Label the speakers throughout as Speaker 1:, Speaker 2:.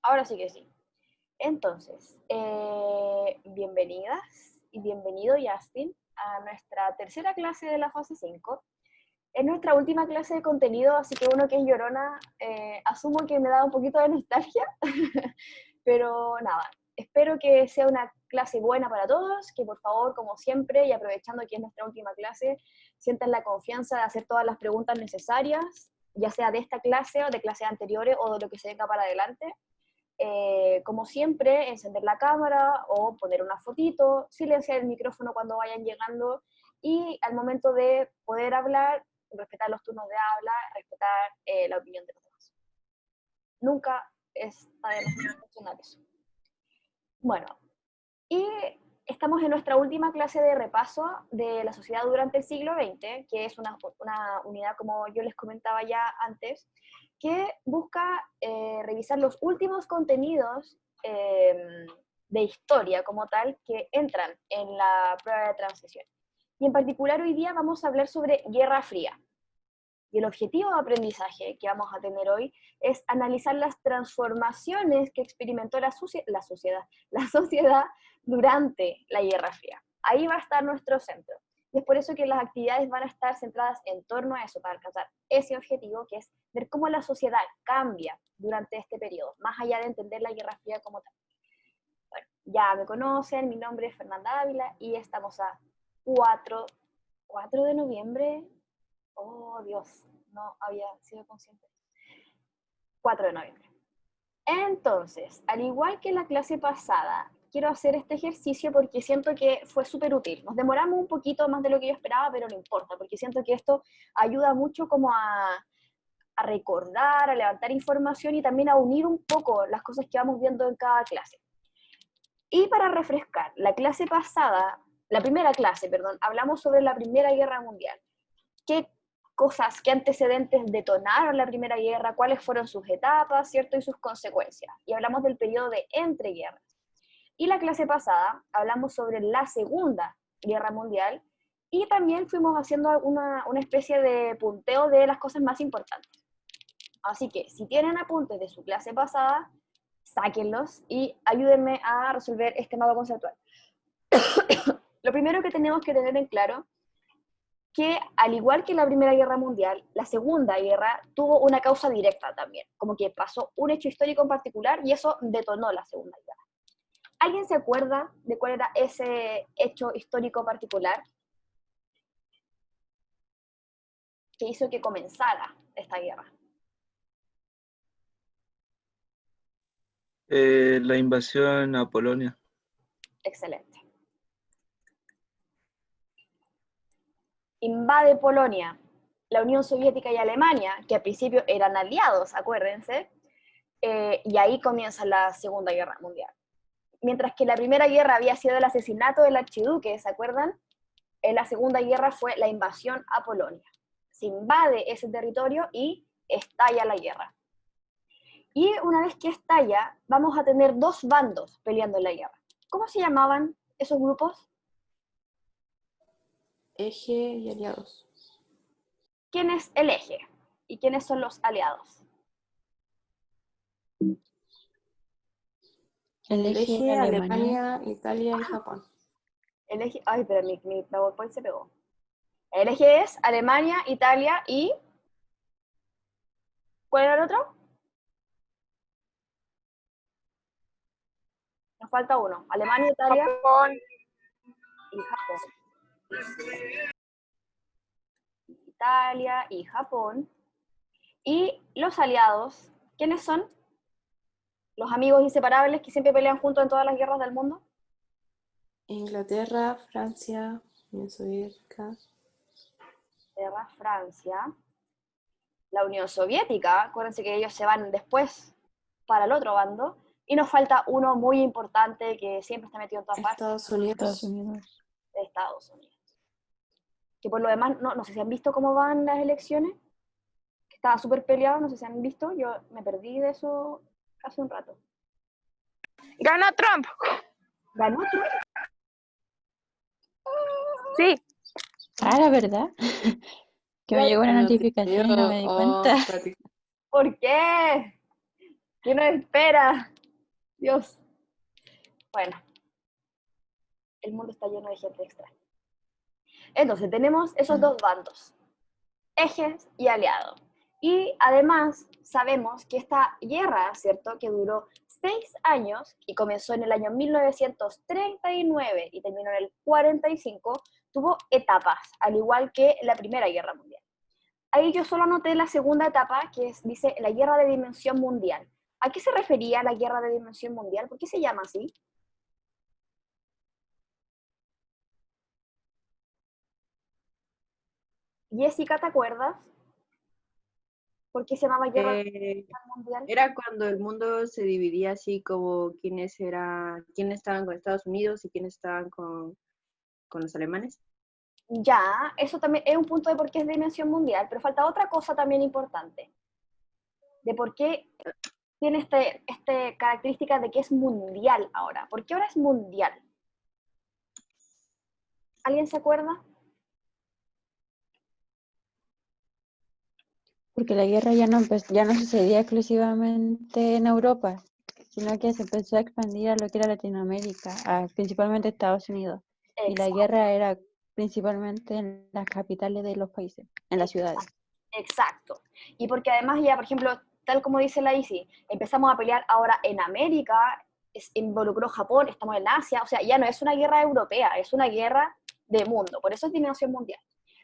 Speaker 1: Ahora sí que sí. Entonces, bienvenidas y bienvenido, Justin, a nuestra tercera clase de la fase 5. Es nuestra última clase de contenido, así que uno que es llorona, asumo que me da un poquito de nostalgia, pero nada, espero que sea una clase buena para todos, que por favor, como siempre, y aprovechando que es nuestra última clase, sientan la confianza de hacer todas las preguntas necesarias, ya sea de esta clase o de clases anteriores o de lo que se venga para adelante. Como siempre, encender la cámara o poner una fotito, silenciar el micrófono cuando vayan llegando y al momento de poder hablar, respetar los turnos de habla, respetar la opinión de los demás. Nunca está de más mencionar eso. Bueno, y estamos en nuestra última clase de repaso de la sociedad durante el siglo XX, que es una unidad, como yo les comentaba ya antes, que busca revisar los últimos contenidos de historia como tal que entran en la prueba de transición. Y en particular hoy día vamos a hablar sobre Guerra Fría. Y el objetivo de aprendizaje que vamos a tener hoy es analizar las transformaciones que experimentó la sociedad durante la Guerra Fría. Ahí va a estar nuestro centro. Y es por eso que las actividades van a estar centradas en torno a eso, para alcanzar ese objetivo, que es ver cómo la sociedad cambia durante este periodo, más allá de entender la Guerra Fría como tal. Bueno, ya me conocen, mi nombre es Fernanda Ávila y estamos a 4 de noviembre. Oh, Dios, no había sido consciente. 4 de noviembre. Entonces, al igual que la clase pasada, quiero hacer este ejercicio porque siento que fue súper útil. Nos demoramos un poquito más de lo que yo esperaba, pero no importa, porque siento que esto ayuda mucho como a recordar, a levantar información y también a unir un poco las cosas que vamos viendo en cada clase. Y para refrescar, la primera clase, hablamos sobre la Primera Guerra Mundial. ¿Qué cosas, qué antecedentes detonaron la Primera Guerra, cuáles fueron sus etapas, ¿cierto? Y sus consecuencias. Y hablamos del periodo de entreguerras. Y la clase pasada hablamos sobre la Segunda Guerra Mundial y también fuimos haciendo una especie de punteo de las cosas más importantes. Así que si tienen apuntes de su clase pasada, sáquenlos y ayúdenme a resolver este mapa conceptual. Lo primero que tenemos que tener en claro que al igual que la Primera Guerra Mundial, la Segunda Guerra tuvo una causa directa también, como que pasó un hecho histórico en particular y eso detonó la Segunda Guerra. ¿Alguien se acuerda de cuál era ese hecho histórico particular que hizo que comenzara esta guerra?
Speaker 2: La invasión a Polonia.
Speaker 1: Excelente. Invade Polonia la Unión Soviética y Alemania, que al principio eran aliados, acuérdense, y ahí comienza la Segunda Guerra Mundial. Mientras que la Primera Guerra había sido el asesinato del archiduque, ¿se acuerdan? La Segunda Guerra fue la invasión a Polonia. Se invade ese territorio y estalla la guerra. Y una vez que estalla, vamos a tener dos bandos peleando en la guerra. ¿Cómo se llamaban esos grupos?
Speaker 3: Eje y aliados.
Speaker 1: ¿Quién es el eje? ¿Y quiénes son los aliados?
Speaker 3: El eje Alemania, Italia y Japón.
Speaker 1: El eje, ay, pero mi PowerPoint se pegó. El eje es Alemania, Italia y... ¿Cuál era el otro? Nos falta uno. Alemania, Italia
Speaker 4: Japón.
Speaker 1: y Japón. Italia y Japón. Y los aliados, ¿quiénes son? Los amigos inseparables que siempre pelean juntos en todas las guerras del mundo.
Speaker 3: Inglaterra, Francia, Unión Soviética.
Speaker 1: Inglaterra, Francia. La Unión Soviética, acuérdense que ellos se van después para el otro bando. Y nos falta uno muy importante que siempre está metido en todas partes.
Speaker 3: Estados Unidos.
Speaker 1: Estados Unidos. Que por lo demás, no sé si han visto cómo van las elecciones. Que estaba súper peleado, no sé si han visto. Yo me perdí de eso hace un rato.
Speaker 4: ¡Ganó Trump!
Speaker 1: ¿Ganó Trump?
Speaker 4: Sí.
Speaker 5: Ah, la verdad. Que me llegó una notificación y no me di cuenta.
Speaker 1: ¿Por qué? ¿Qué nos espera? Dios. Bueno, el mundo está lleno de gente extraña. Entonces, tenemos esos dos bandos, ejes y aliados. Y además sabemos que esta guerra, ¿cierto?, que duró 6 años y comenzó en el año 1939 y terminó en el 45, tuvo etapas, al igual que la Primera Guerra Mundial. Ahí yo solo anoté la segunda etapa, que dice la guerra de dimensión mundial. ¿A qué se refería la guerra de dimensión mundial? ¿Por qué se llama así? Jessica, ¿te acuerdas? ¿Por qué se llamaba guerra de
Speaker 6: Eh,
Speaker 1: dimensión mundial?
Speaker 6: Era cuando el mundo se dividía así como quiénes estaban con Estados Unidos y quiénes estaban con los alemanes.
Speaker 1: Ya, eso también es un punto de por qué es dimensión mundial, pero falta otra cosa también importante, de por qué tiene este característica de que es mundial ahora. ¿Por qué ahora es mundial? ¿Alguien se acuerda?
Speaker 5: Porque la guerra ya no sucedía exclusivamente en Europa, sino que se empezó a expandir a lo que era Latinoamérica, principalmente Estados Unidos. Y la guerra era principalmente en las capitales de los países, en las ciudades.
Speaker 1: Exacto. Y porque además ya, por ejemplo, tal como dice la Isi, empezamos a pelear ahora en América, involucró Japón, estamos en Asia, o sea, ya no es una guerra europea, es una guerra de mundo, por eso es dimensión mundial.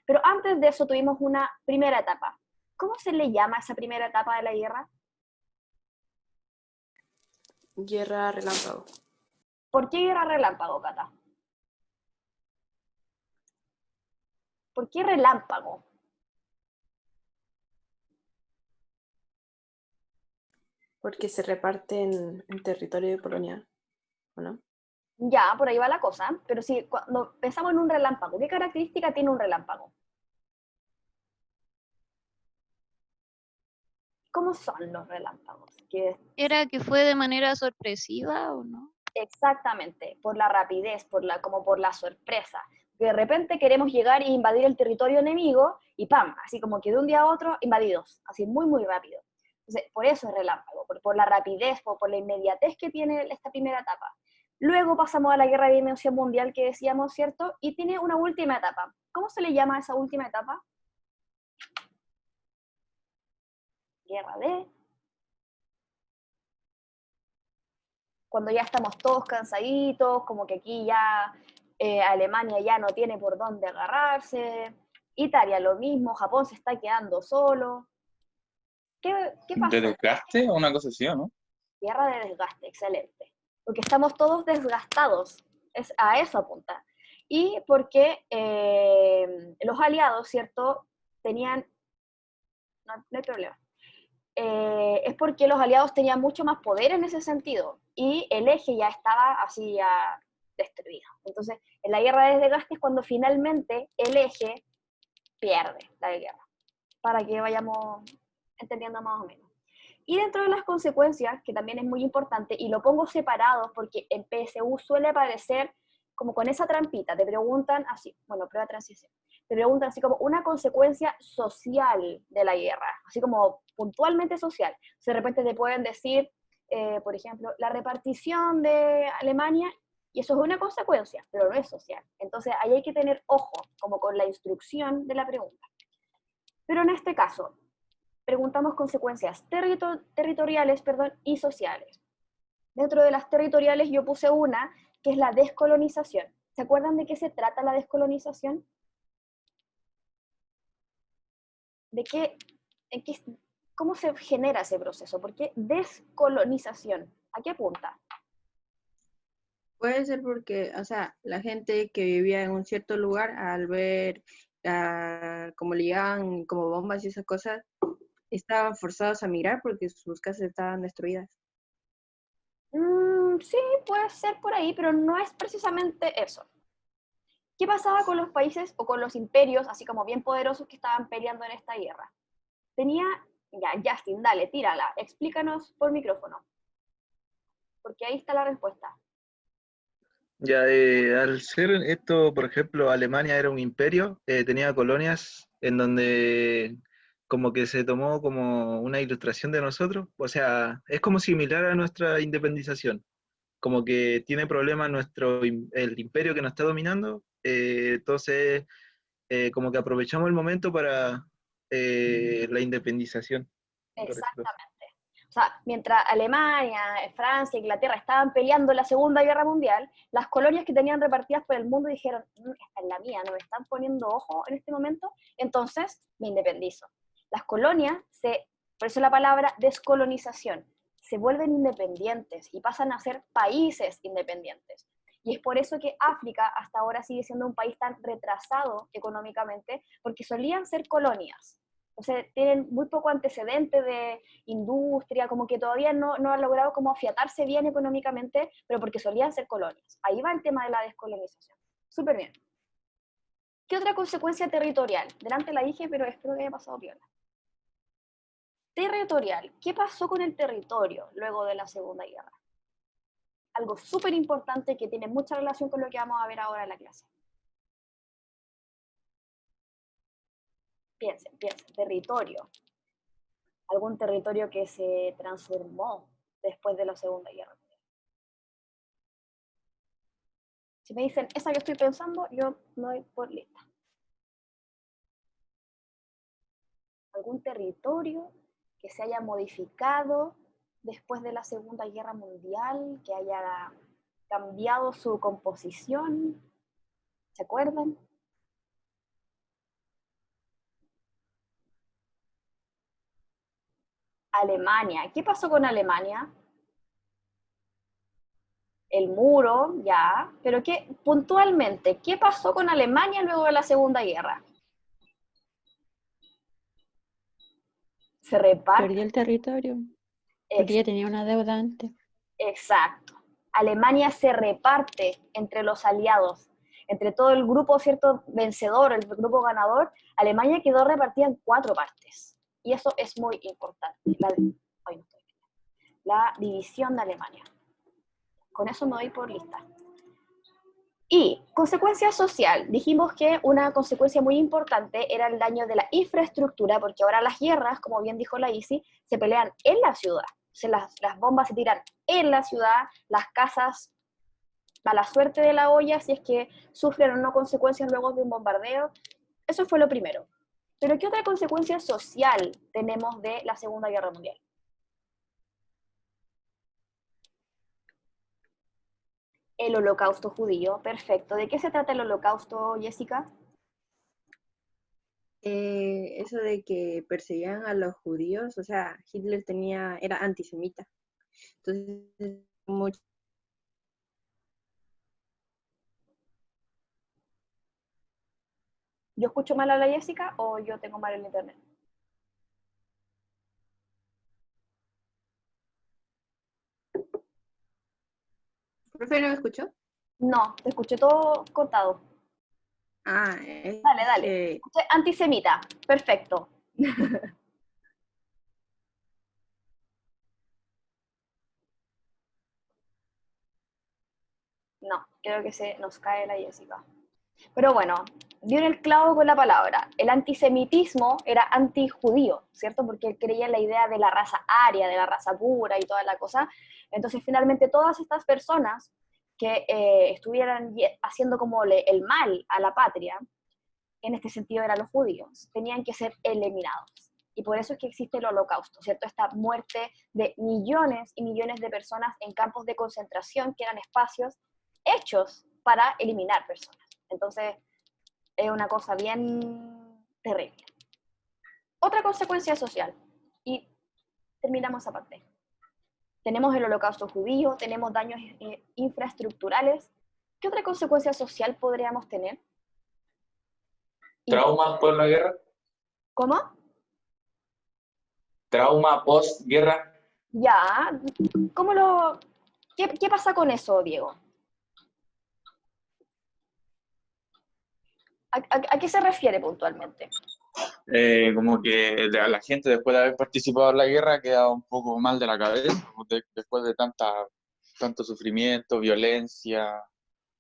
Speaker 1: Pero antes de eso tuvimos una primera etapa. ¿Cómo se le llama a esa primera etapa de la guerra?
Speaker 3: Guerra relámpago.
Speaker 1: ¿Por qué guerra relámpago, Cata? ¿Por qué relámpago?
Speaker 3: Porque se reparte en territorio de Polonia, ¿o no?
Speaker 1: Ya, por ahí va la cosa, pero si cuando pensamos en un relámpago, ¿qué característica tiene un relámpago? ¿Cómo son los relámpagos?
Speaker 7: ¿Era que fue de manera sorpresiva o no?
Speaker 1: Exactamente, por la rapidez, como por la sorpresa. De repente queremos llegar e invadir el territorio enemigo y ¡pam! Así como que de un día a otro invadidos, así muy, muy rápido. Entonces, por eso es relámpago, por la rapidez, por la inmediatez que tiene esta primera etapa. Luego pasamos a la guerra de dimensión mundial que decíamos, ¿cierto? Y tiene una última etapa. ¿Cómo se le llama a esa última etapa? Guerra de... Cuando ya estamos todos cansaditos, como que aquí ya Alemania ya no tiene por dónde agarrarse, Italia lo mismo, Japón se está quedando solo. ¿Qué pasó?
Speaker 8: ¿De desgaste o una cosa así, o no?
Speaker 1: Guerra de desgaste, excelente. Porque estamos todos desgastados, a eso apunta. Y porque los aliados, ¿cierto? Tenían... No hay problema. Es porque los aliados tenían mucho más poder en ese sentido y el eje ya estaba así ya destruido. Entonces, en la guerra de desgaste es cuando finalmente el eje pierde la guerra, para que vayamos entendiendo más o menos. Y dentro de las consecuencias, que también es muy importante, y lo pongo separado porque en PSU suele aparecer como con esa trampita, te preguntan así, bueno, prueba de transición, te preguntan así como una consecuencia social de la guerra, así como puntualmente social. O sea, de repente te pueden decir, por ejemplo, la repartición de Alemania, y eso es una consecuencia, pero no es social. Entonces ahí hay que tener ojo, como con la instrucción de la pregunta. Pero en este caso, preguntamos consecuencias territoriales y sociales. Dentro de las territoriales yo puse una, que es la descolonización. ¿Se acuerdan de qué se trata la descolonización? ¿Cómo se genera ese proceso? ¿Por qué descolonización? ¿A qué apunta?
Speaker 6: Puede ser porque, o sea, la gente que vivía en un cierto lugar, al ver cómo le llegaban como bombas y esas cosas, estaban forzados a migrar porque sus casas estaban destruidas.
Speaker 1: Sí, puede ser por ahí, pero no es precisamente eso. ¿Qué pasaba con los países o con los imperios, así como bien poderosos que estaban peleando en esta guerra? Ya, Justin, dale, tírala, explícanos por micrófono, porque ahí está la respuesta.
Speaker 2: Ya, al ser esto, por ejemplo, Alemania era un imperio, tenía colonias en donde como que se tomó como una ilustración de nosotros, o sea, es como similar a nuestra independización, como que tiene problemas el imperio que nos está dominando, entonces como que aprovechamos el momento para la independización, por decirlo así.
Speaker 1: Exactamente. O sea, mientras Alemania, Francia, Inglaterra estaban peleando la Segunda Guerra Mundial, las colonias que tenían repartidas por el mundo dijeron, esta es la mía, no me están poniendo ojo en este momento, entonces me independizo. Las colonias, por eso la palabra descolonización, se vuelven independientes y pasan a ser países independientes. Y es por eso que África hasta ahora sigue siendo un país tan retrasado económicamente, porque solían ser colonias. O sea, tienen muy poco antecedente de industria, como que todavía no han logrado como afiatarse bien económicamente, pero porque solían ser colonias. Ahí va el tema de la descolonización. Súper bien. ¿Qué otra consecuencia territorial? Delante la dije, pero espero que haya pasado piola. Territorial. ¿Qué pasó con el territorio luego de la Segunda Guerra? Algo súper importante que tiene mucha relación con lo que vamos a ver ahora en la clase. Piensen, territorio. Algún territorio que se transformó después de la Segunda Guerra Mundial. Si me dicen, esa que estoy pensando, yo me doy por lista. Algún territorio que se haya modificado después de la Segunda Guerra Mundial, que haya cambiado su composición. ¿Se acuerdan? Alemania. ¿Qué pasó con Alemania? El muro, ya, pero puntualmente, ¿qué pasó con Alemania luego de la Segunda Guerra? Se reparte.
Speaker 5: Perdió el territorio, porque ya tenía una deuda antes.
Speaker 1: Exacto. Alemania se reparte entre los aliados, entre todo el grupo, ¿cierto?, vencedor, el grupo ganador. Alemania quedó repartida en 4 partes. Y eso es muy importante. La división de Alemania. Con eso me doy por lista. Y consecuencia social, dijimos que una consecuencia muy importante era el daño de la infraestructura, porque ahora las guerras, como bien dijo la Isi, se pelean en la ciudad. O sea, las bombas se tiran en la ciudad, las casas, a la suerte de la olla, si es que sufren o no consecuencias luego de un bombardeo. Eso fue lo primero. Pero ¿qué otra consecuencia social tenemos de la Segunda Guerra Mundial? El holocausto judío, perfecto. ¿De qué se trata el holocausto, Jessica?
Speaker 6: Eso de que perseguían a los judíos, o sea, Hitler era antisemita. Entonces,
Speaker 1: ¿Yo escucho mal a la Jessica o yo tengo mal el internet?
Speaker 6: ¿Profe, no me escuchó?
Speaker 1: No, te escuché todo cortado. Dale. Antisemita, perfecto. No, creo que se nos cae la Jessica. Pero bueno, dio en el clavo con la palabra. El antisemitismo era antijudío, ¿cierto? Porque él creía en la idea de la raza aria, de la raza pura y toda la cosa. Entonces, finalmente, todas estas personas que estuvieran haciendo como el mal a la patria, en este sentido eran los judíos, tenían que ser eliminados. Y por eso es que existe el holocausto, ¿cierto? Esta muerte de millones y millones de personas en campos de concentración que eran espacios hechos para eliminar personas. Entonces, es una cosa bien terrible. Otra consecuencia social, y terminamos esa parte. Tenemos el holocausto judío, tenemos daños infraestructurales. ¿Qué otra consecuencia social podríamos tener?
Speaker 8: ¿Trauma por la guerra?
Speaker 1: ¿Cómo?
Speaker 8: ¿Trauma post-guerra?
Speaker 1: Ya, ¿qué pasa con eso, Diego? ¿A qué se refiere puntualmente?
Speaker 8: Como que la gente después de haber participado en la guerra queda un poco mal de la cabeza, después de tanto sufrimiento, violencia,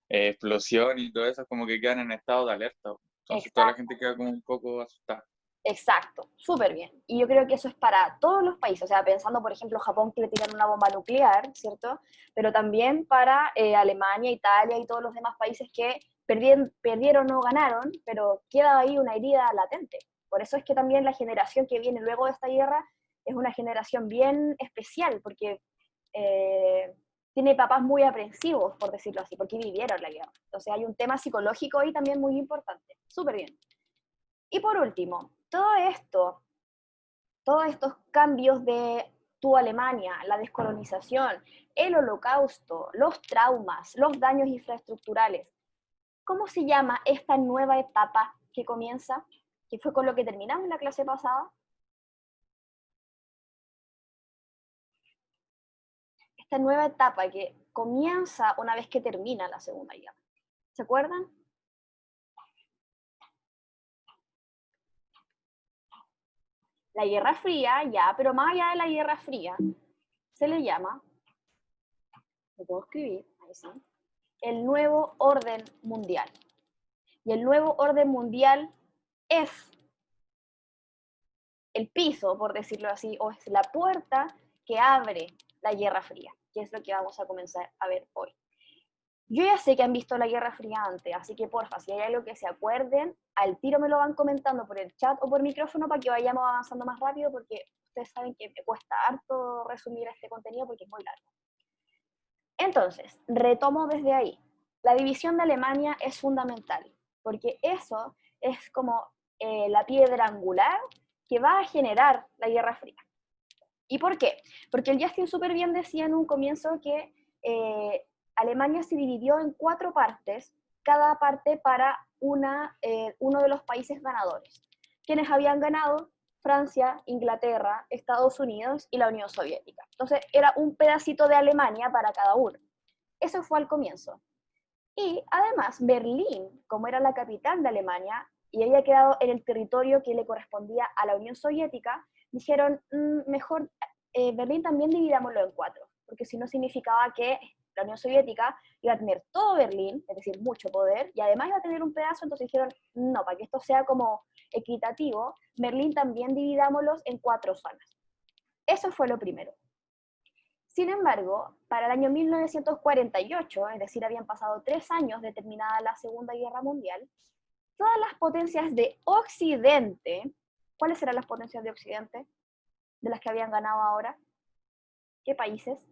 Speaker 8: explosión y todo eso, como que quedan en estado de alerta. Entonces toda la gente queda como un poco asustada.
Speaker 1: Exacto, súper bien. Y yo creo que eso es para todos los países, o sea, pensando, por ejemplo, Japón que le tiran una bomba nuclear, ¿cierto? Pero también para Alemania, Italia y todos los demás países que perdieron o ganaron, pero queda ahí una herida latente. Por eso es que también la generación que viene luego de esta guerra es una generación bien especial, porque tiene papás muy aprensivos, por decirlo así, porque vivieron la guerra. Entonces hay un tema psicológico ahí también muy importante. Súper bien. Y por último, todos estos cambios de tu Alemania, la descolonización, el holocausto, los traumas, los daños infraestructurales, ¿cómo se llama esta nueva etapa que comienza? Que fue con lo que terminamos en la clase pasada. Esta nueva etapa que comienza una vez que termina la Segunda Guerra. ¿Se acuerdan? La Guerra Fría, ya, pero más allá de la Guerra Fría, se le llama, lo puedo escribir, ahí sí, el nuevo orden mundial. Y el nuevo orden mundial es el piso, por decirlo así, o es la puerta que abre la Guerra Fría, que es lo que vamos a comenzar a ver hoy. Yo ya sé que han visto la Guerra Fría antes, así que porfa, si hay algo que se acuerden, al tiro me lo van comentando por el chat o por micrófono para que vayamos avanzando más rápido, porque ustedes saben que me cuesta harto resumir este contenido porque es muy largo. Entonces, retomo desde ahí. La división de Alemania es fundamental, porque eso es como la piedra angular que va a generar la Guerra Fría. ¿Y por qué? Porque el Justin súper bien decía en un comienzo que Alemania se dividió en 4 partes, cada parte para uno de los países ganadores. ¿Quiénes habían ganado? Francia, Inglaterra, Estados Unidos y la Unión Soviética. Entonces era un pedacito de Alemania para cada uno. Eso fue al comienzo. Y además Berlín, como era la capital de Alemania y había quedado en el territorio que le correspondía a la Unión Soviética, dijeron, mejor Berlín también dividámoslo en 4, porque si no significaba que la Unión Soviética iba a tener todo Berlín, es decir, mucho poder, y además iba a tener un pedazo, entonces dijeron, no, para que esto sea como equitativo, Berlín también dividámoslos en 4 zonas. Eso fue lo primero. Sin embargo, para el año 1948, es decir, habían pasado 3 años de terminada la Segunda Guerra Mundial, todas las potencias de Occidente, ¿cuáles eran las potencias de Occidente de las que habían ganado ahora? ¿Qué países?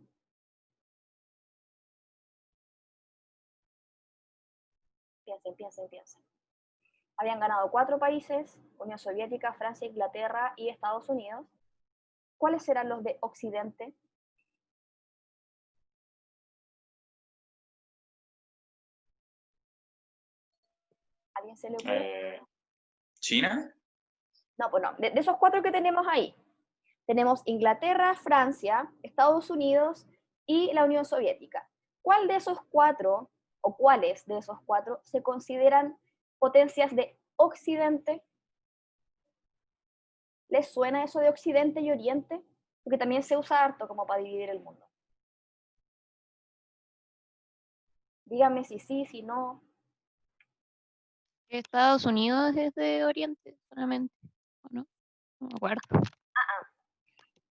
Speaker 1: Piensen. Habían ganado 4 países, Unión Soviética, Francia, Inglaterra y Estados Unidos. ¿Cuáles eran los de Occidente? ¿Alguien se le ocurre?
Speaker 8: ¿China?
Speaker 1: No, pues no. De esos 4 que tenemos ahí, tenemos Inglaterra, Francia, Estados Unidos y la Unión Soviética. ¿Cuál de esos 4 o cuáles de esos 4 se consideran potencias de Occidente? ¿Les suena eso de Occidente y Oriente? Porque también se usa harto como para dividir el mundo. Díganme si sí, si no.
Speaker 7: Estados Unidos es de Oriente solamente, ¿o no? No me acuerdo.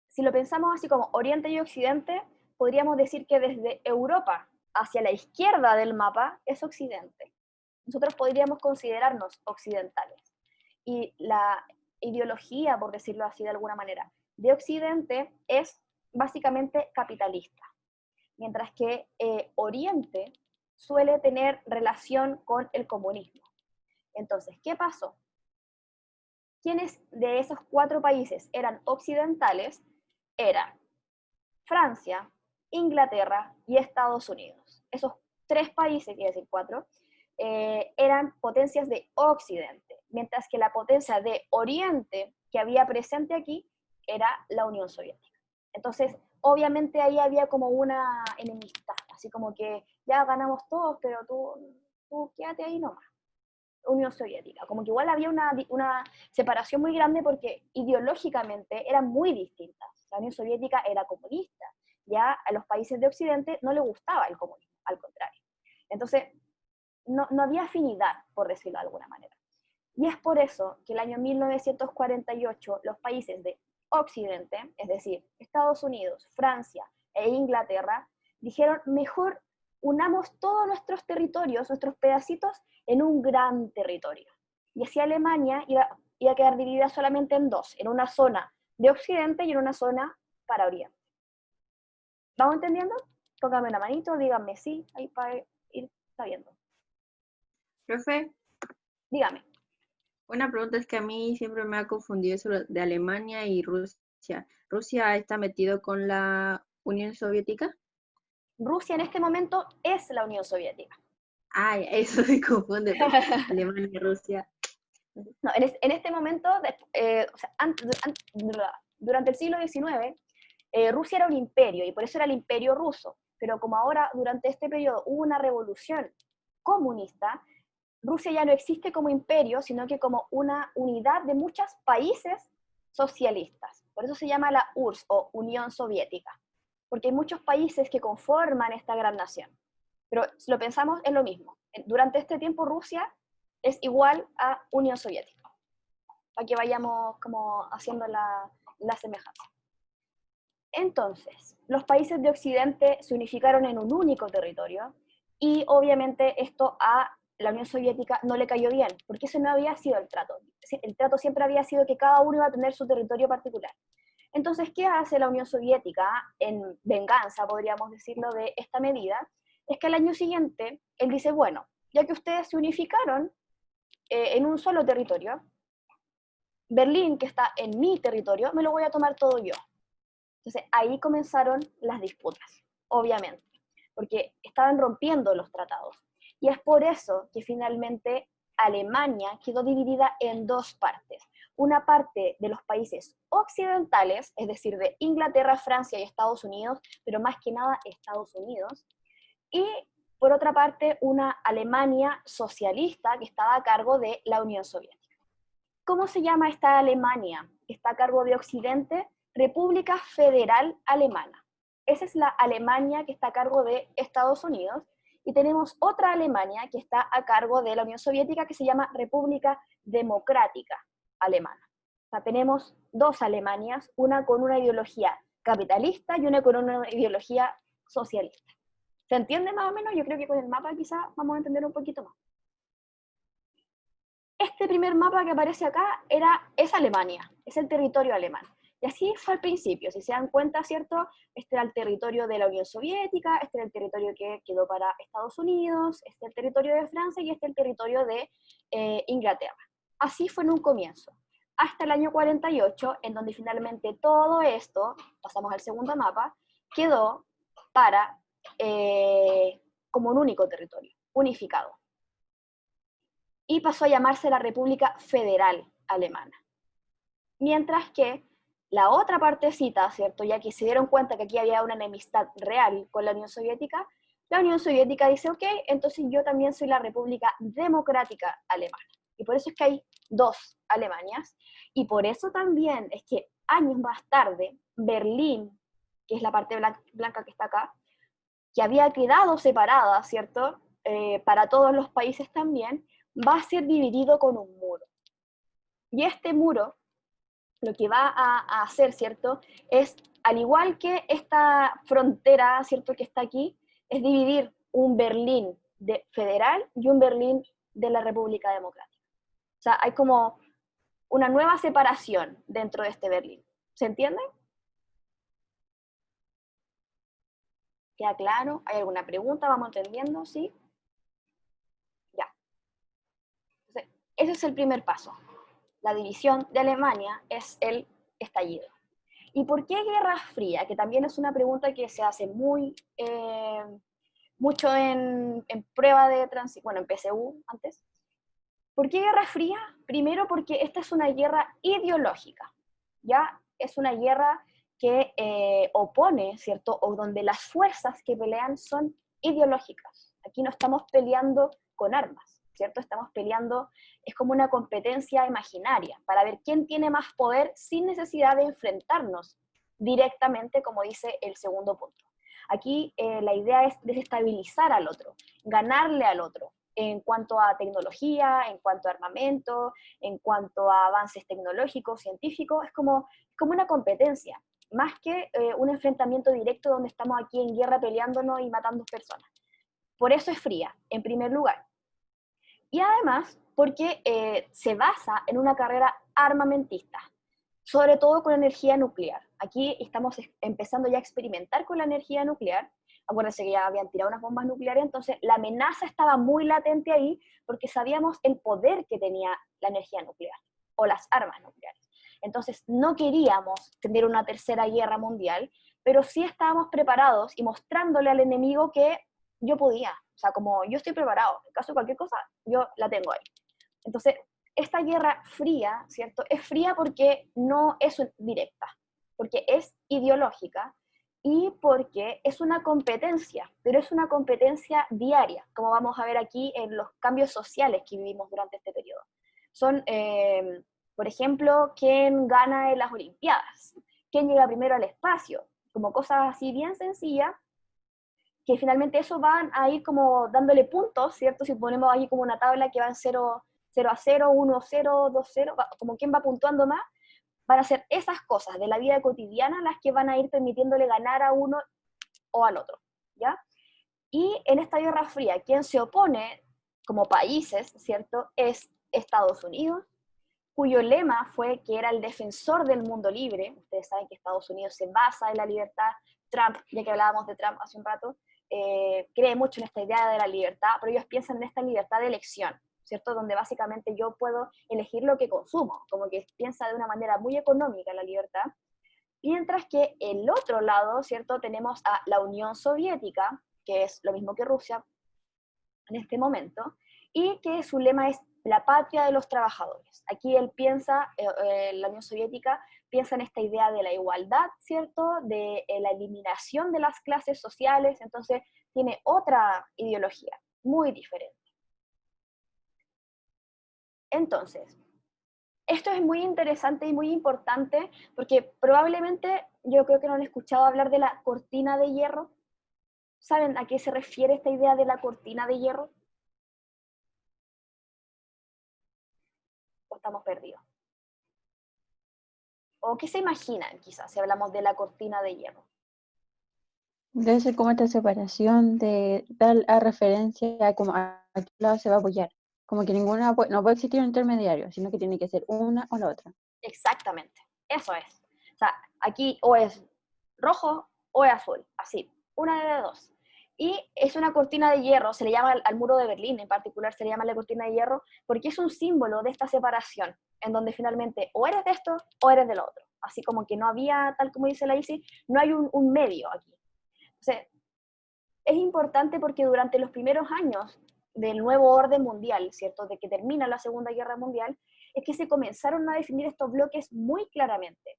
Speaker 1: Si lo pensamos así como Oriente y Occidente, podríamos decir que desde Europa hacia la izquierda del mapa es Occidente. Nosotros podríamos considerarnos occidentales. Y la ideología, por decirlo así de alguna manera, de Occidente es básicamente capitalista, mientras que Oriente suele tener relación con el comunismo. Entonces, ¿qué pasó? ¿Quiénes de esos 4 países eran occidentales? Eran Francia, Inglaterra y Estados Unidos. Esos 3 países, quiero decir 4, eran potencias de Occidente, mientras que la potencia de Oriente que había presente aquí era la Unión Soviética. Entonces, obviamente ahí había como una enemistad, así como que ya ganamos todos, pero tú quédate ahí nomás. Unión Soviética, como que igual había una separación muy grande porque ideológicamente eran muy distintas. La Unión Soviética era comunista, ya a los países de Occidente no les gustaba el comunismo, al contrario. Entonces, no había afinidad, por decirlo de alguna manera. Y es por eso que el año 1948 los países de Occidente, es decir, Estados Unidos, Francia e Inglaterra, dijeron, mejor unamos todos nuestros territorios, nuestros pedacitos, en un gran territorio. Y así Alemania iba a quedar dividida solamente en dos, en una zona de Occidente y en una zona para Oriente. ¿Vamos entendiendo? Póngame una manito, díganme sí, ahí para ir sabiendo.
Speaker 6: Profe,
Speaker 1: Dígame.
Speaker 6: una pregunta es que a mí siempre me ha confundido eso de Alemania y Rusia. ¿Rusia está metido con la Unión Soviética?
Speaker 1: Rusia en este momento es la Unión Soviética.
Speaker 6: Ay, eso me confunde. Alemania y Rusia.
Speaker 1: No, en este momento, o sea, durante el siglo XIX, Rusia era un imperio, y por eso era el imperio ruso. Pero como ahora, durante este periodo, hubo una revolución comunista, Rusia ya no existe como imperio, sino que como una unidad de muchos países socialistas. Por eso se llama la URSS, o Unión Soviética, porque hay muchos países que conforman esta gran nación. Pero si lo pensamos, es lo mismo. Durante este tiempo, Rusia es igual a Unión Soviética, para que vayamos como haciendo la semejanza. Entonces, los países de Occidente se unificaron en un único territorio, y obviamente esto a la Unión Soviética no le cayó bien, porque ese no había sido el trato. El trato siempre había sido que cada uno iba a tener su territorio particular. Entonces, ¿qué hace la Unión Soviética en venganza, podríamos decirlo, de esta medida? Es que al año siguiente, él dice, bueno, ya que ustedes se unificaron en un solo territorio, Berlín, que está en mi territorio, me lo voy a tomar todo yo. Entonces, ahí comenzaron las disputas, obviamente, porque estaban rompiendo los tratados. Y es por eso que finalmente Alemania quedó dividida en dos partes. Una parte de los países occidentales, es decir, de Inglaterra, Francia y Estados Unidos, pero más que nada Estados Unidos, y por otra parte una Alemania socialista que estaba a cargo de la Unión Soviética. ¿Cómo se llama esta Alemania que está a cargo de Occidente? República Federal Alemana. Esa es la Alemania que está a cargo de Estados Unidos, y tenemos otra Alemania que está a cargo de la Unión Soviética que se llama República Democrática Alemana. O sea, tenemos dos Alemanias, una con una ideología capitalista y una con una ideología socialista. ¿Se entiende más o menos? Yo creo que con el mapa quizás vamos a entender un poquito más. Este primer mapa que aparece acá es Alemania, es el territorio alemán. Y así fue al principio, si se dan cuenta, ¿cierto? Este era el territorio de la Unión Soviética, este era el territorio que quedó para Estados Unidos, este es el territorio de Francia y este es el territorio de Inglaterra. Así fue en un comienzo, hasta el año 48, en donde finalmente todo esto, pasamos al segundo mapa, quedó para como un único territorio, unificado. Y pasó a llamarse la República Federal Alemana. Mientras que la otra partecita, ¿cierto? Ya que se dieron cuenta que aquí había una enemistad real con la Unión Soviética dice, ok, entonces yo también soy la República Democrática Alemana. Y por eso es que hay dos Alemanias, y por eso también es que años más tarde, Berlín, que es la parte blanca que está acá, que había quedado separada, ¿cierto? Para todos los países también, va a ser dividido con un muro. Y este muro lo que va a hacer, ¿cierto? Es, al igual que esta frontera, ¿cierto? Que está aquí, es dividir un Berlín federal y un Berlín de la República Democrática. O sea, hay como una nueva separación dentro de este Berlín. ¿Se entiende? ¿Queda claro? ¿Hay alguna pregunta? ¿Vamos entendiendo? ¿Sí? Ya. Entonces, ese es el primer paso. La división de Alemania es el estallido. ¿Y por qué Guerra Fría? Que también es una pregunta que se hace mucho en prueba de en PSU antes. ¿Por qué Guerra Fría? Primero porque esta es una guerra ideológica, ¿ya? Es una guerra que opone, ¿cierto? O donde las fuerzas que pelean son ideológicas. Aquí no estamos peleando con armas, ¿cierto? Estamos peleando, es como una competencia imaginaria, para ver quién tiene más poder sin necesidad de enfrentarnos directamente, como dice el segundo punto. Aquí la idea es desestabilizar al otro, ganarle al otro, en cuanto a tecnología, en cuanto a armamento, en cuanto a avances tecnológicos, científicos, es como una competencia, más que un enfrentamiento directo donde estamos aquí en guerra peleándonos y matando personas. Por eso es fría, en primer lugar. Y además, porque se basa en una carrera armamentista, sobre todo con energía nuclear. Aquí estamos empezando ya a experimentar con la energía nuclear. Acuérdense que ya habían tirado unas bombas nucleares, entonces la amenaza estaba muy latente ahí porque sabíamos el poder que tenía la energía nuclear o las armas nucleares. Entonces no queríamos tener una tercera guerra mundial, pero sí estábamos preparados y mostrándole al enemigo que yo podía. O sea, como yo estoy preparado, en caso de cualquier cosa, yo la tengo ahí. Entonces, esta guerra fría, ¿cierto? Es fría porque no es directa, porque es ideológica y porque es una competencia, pero es una competencia diaria, como vamos a ver aquí en los cambios sociales que vivimos durante este periodo. Son, por ejemplo, quién gana en las Olimpiadas, quién llega primero al espacio, como cosas así bien sencillas, que finalmente eso van a ir como dándole puntos, ¿cierto? Si ponemos ahí como una tabla que van 0 a 0, 1 a 0, 2 a 0, como quien va puntuando más, van a ser esas cosas de la vida cotidiana las que van a ir permitiéndole ganar a uno o al otro, ¿ya? Y en esta Guerra Fría, quien se opone como países, ¿cierto? Es Estados Unidos, cuyo lema fue que era el defensor del mundo libre. Ustedes saben que Estados Unidos se basa en la libertad. Trump, ya que hablábamos de Trump hace un rato, cree mucho en esta idea de la libertad, pero ellos piensan en esta libertad de elección, ¿cierto? Donde básicamente yo puedo elegir lo que consumo, como que piensa de una manera muy económica la libertad. Mientras que el otro lado, ¿cierto? Tenemos a la Unión Soviética, que es lo mismo que Rusia en este momento, y que su lema es la patria de los trabajadores. Aquí él piensa, la Unión Soviética piensa en esta idea de la igualdad, ¿cierto? De la eliminación de las clases sociales, entonces tiene otra ideología, muy diferente. Entonces, esto es muy interesante y muy importante porque probablemente yo creo que no han escuchado hablar de la cortina de hierro. ¿Saben a qué se refiere esta idea de la cortina de hierro? ¿O estamos perdidos? ¿O qué se imaginan quizás si hablamos de la cortina de hierro?
Speaker 5: Debe ser como esta separación de tal a referencia a como a qué lado se va a apoyar. Como que no puede existir un intermediario, sino que tiene que ser una o la otra.
Speaker 1: Exactamente, eso es. O sea, aquí o es rojo o es azul, así, una de dos. Y es una cortina de hierro, se le llama al muro de Berlín en particular, se le llama la cortina de hierro, porque es un símbolo de esta separación, en donde finalmente o eres de esto o eres del otro. Así como que no había, tal como dice la Isi, no hay un medio aquí. Entonces, es importante porque durante los primeros años del nuevo orden mundial, ¿cierto? De que termina la Segunda Guerra Mundial, es que se comenzaron a definir estos bloques muy claramente.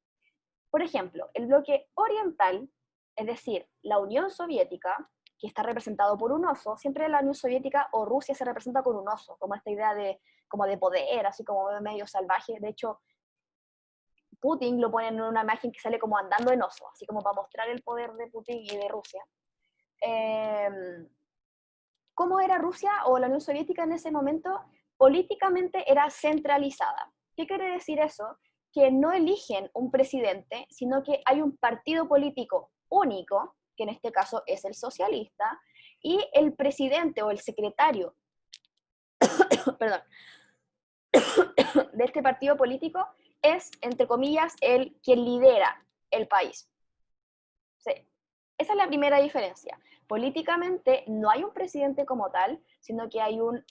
Speaker 1: Por ejemplo, el bloque oriental, es decir, la Unión Soviética, que está representado por un oso, siempre la Unión Soviética o Rusia se representa con un oso, como esta idea como de poder, así como medio salvaje. De hecho, Putin lo pone en una imagen que sale como andando en oso, así como para mostrar el poder de Putin y de Rusia. ¿Cómo era Rusia o la Unión Soviética en ese momento? Políticamente era centralizada. ¿Qué quiere decir eso? Que no eligen un presidente, sino que hay un partido político único, que en este caso es el socialista, y el presidente o el secretario perdón, de este partido político es, entre comillas, quien lidera el país. Sí. Esa es la primera diferencia. Políticamente no hay un presidente como tal, sino que hay un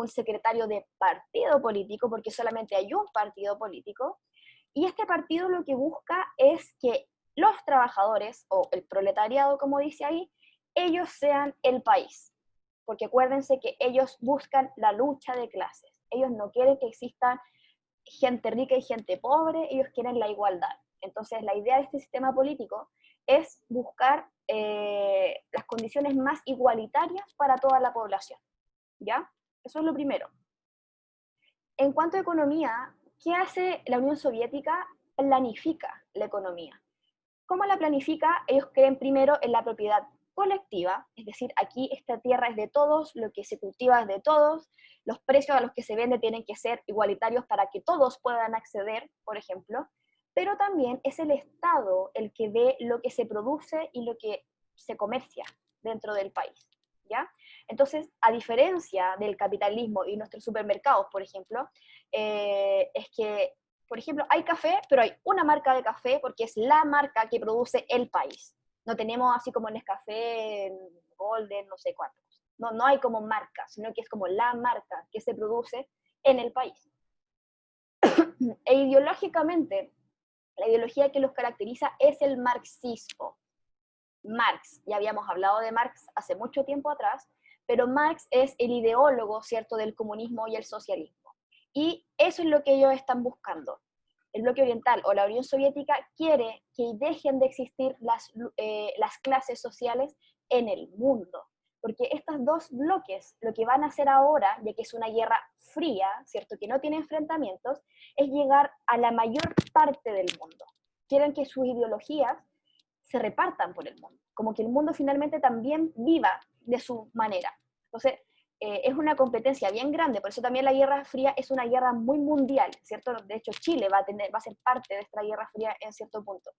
Speaker 1: secretario de partido político, porque solamente hay un partido político, y este partido lo que busca es que los trabajadores, o el proletariado, como dice ahí, ellos sean el país, porque acuérdense que ellos buscan la lucha de clases, ellos no quieren que existan gente rica y gente pobre, ellos quieren la igualdad. Entonces la idea de este sistema político es buscar las condiciones más igualitarias para toda la población, ¿ya? Eso es lo primero. En cuanto a economía, ¿qué hace la Unión Soviética? Planifica la economía. ¿Cómo la planifica? Ellos creen primero en la propiedad colectiva, es decir, aquí esta tierra es de todos, lo que se cultiva es de todos, los precios a los que se vende tienen que ser igualitarios para que todos puedan acceder, por ejemplo, pero también es el Estado el que ve lo que se produce y lo que se comercia dentro del país, ¿ya? Entonces, a diferencia del capitalismo y nuestros supermercados, por ejemplo, es que, por ejemplo, hay café, pero hay una marca de café porque es la marca que produce el país. No tenemos así como Nescafé, Golden, no sé cuántos. No, no hay como marca, sino que es como la marca que se produce en el país. E ideológicamente, la ideología que los caracteriza es el marxismo. Marx, ya habíamos hablado de Marx hace mucho tiempo atrás, pero Marx es el ideólogo, ¿cierto?, del comunismo y el socialismo. Y eso es lo que ellos están buscando. El bloque oriental o la Unión Soviética quiere que dejen de existir las clases sociales en el mundo. Porque estos dos bloques, lo que van a hacer ahora, ya que es una guerra fría, ¿cierto?, que no tiene enfrentamientos, es llegar a la mayor parte del mundo. Quieren que sus ideologías se repartan por el mundo, como que el mundo finalmente también viva de su manera. Entonces, es una competencia bien grande, por eso también la Guerra Fría es una guerra muy mundial, ¿cierto? De hecho, Chile va a ser parte de esta Guerra Fría en cierto punto.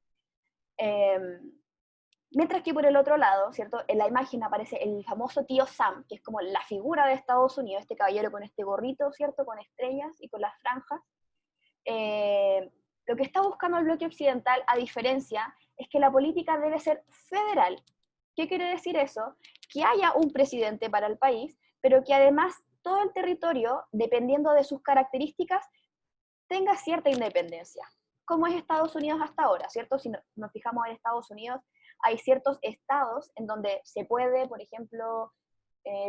Speaker 1: Mientras que por el otro lado, ¿cierto? En la imagen aparece el famoso tío Sam, que es como la figura de Estados Unidos, este caballero con este gorrito, ¿cierto? Con estrellas y con las franjas. Lo que está buscando el bloque occidental, a diferencia, es que la política debe ser federal. ¿Qué quiere decir eso? Que haya un presidente para el país, pero que además todo el territorio, dependiendo de sus características, tenga cierta independencia, como es Estados Unidos hasta ahora, ¿cierto? Si nos fijamos en Estados Unidos, hay ciertos estados en donde se puede, por ejemplo,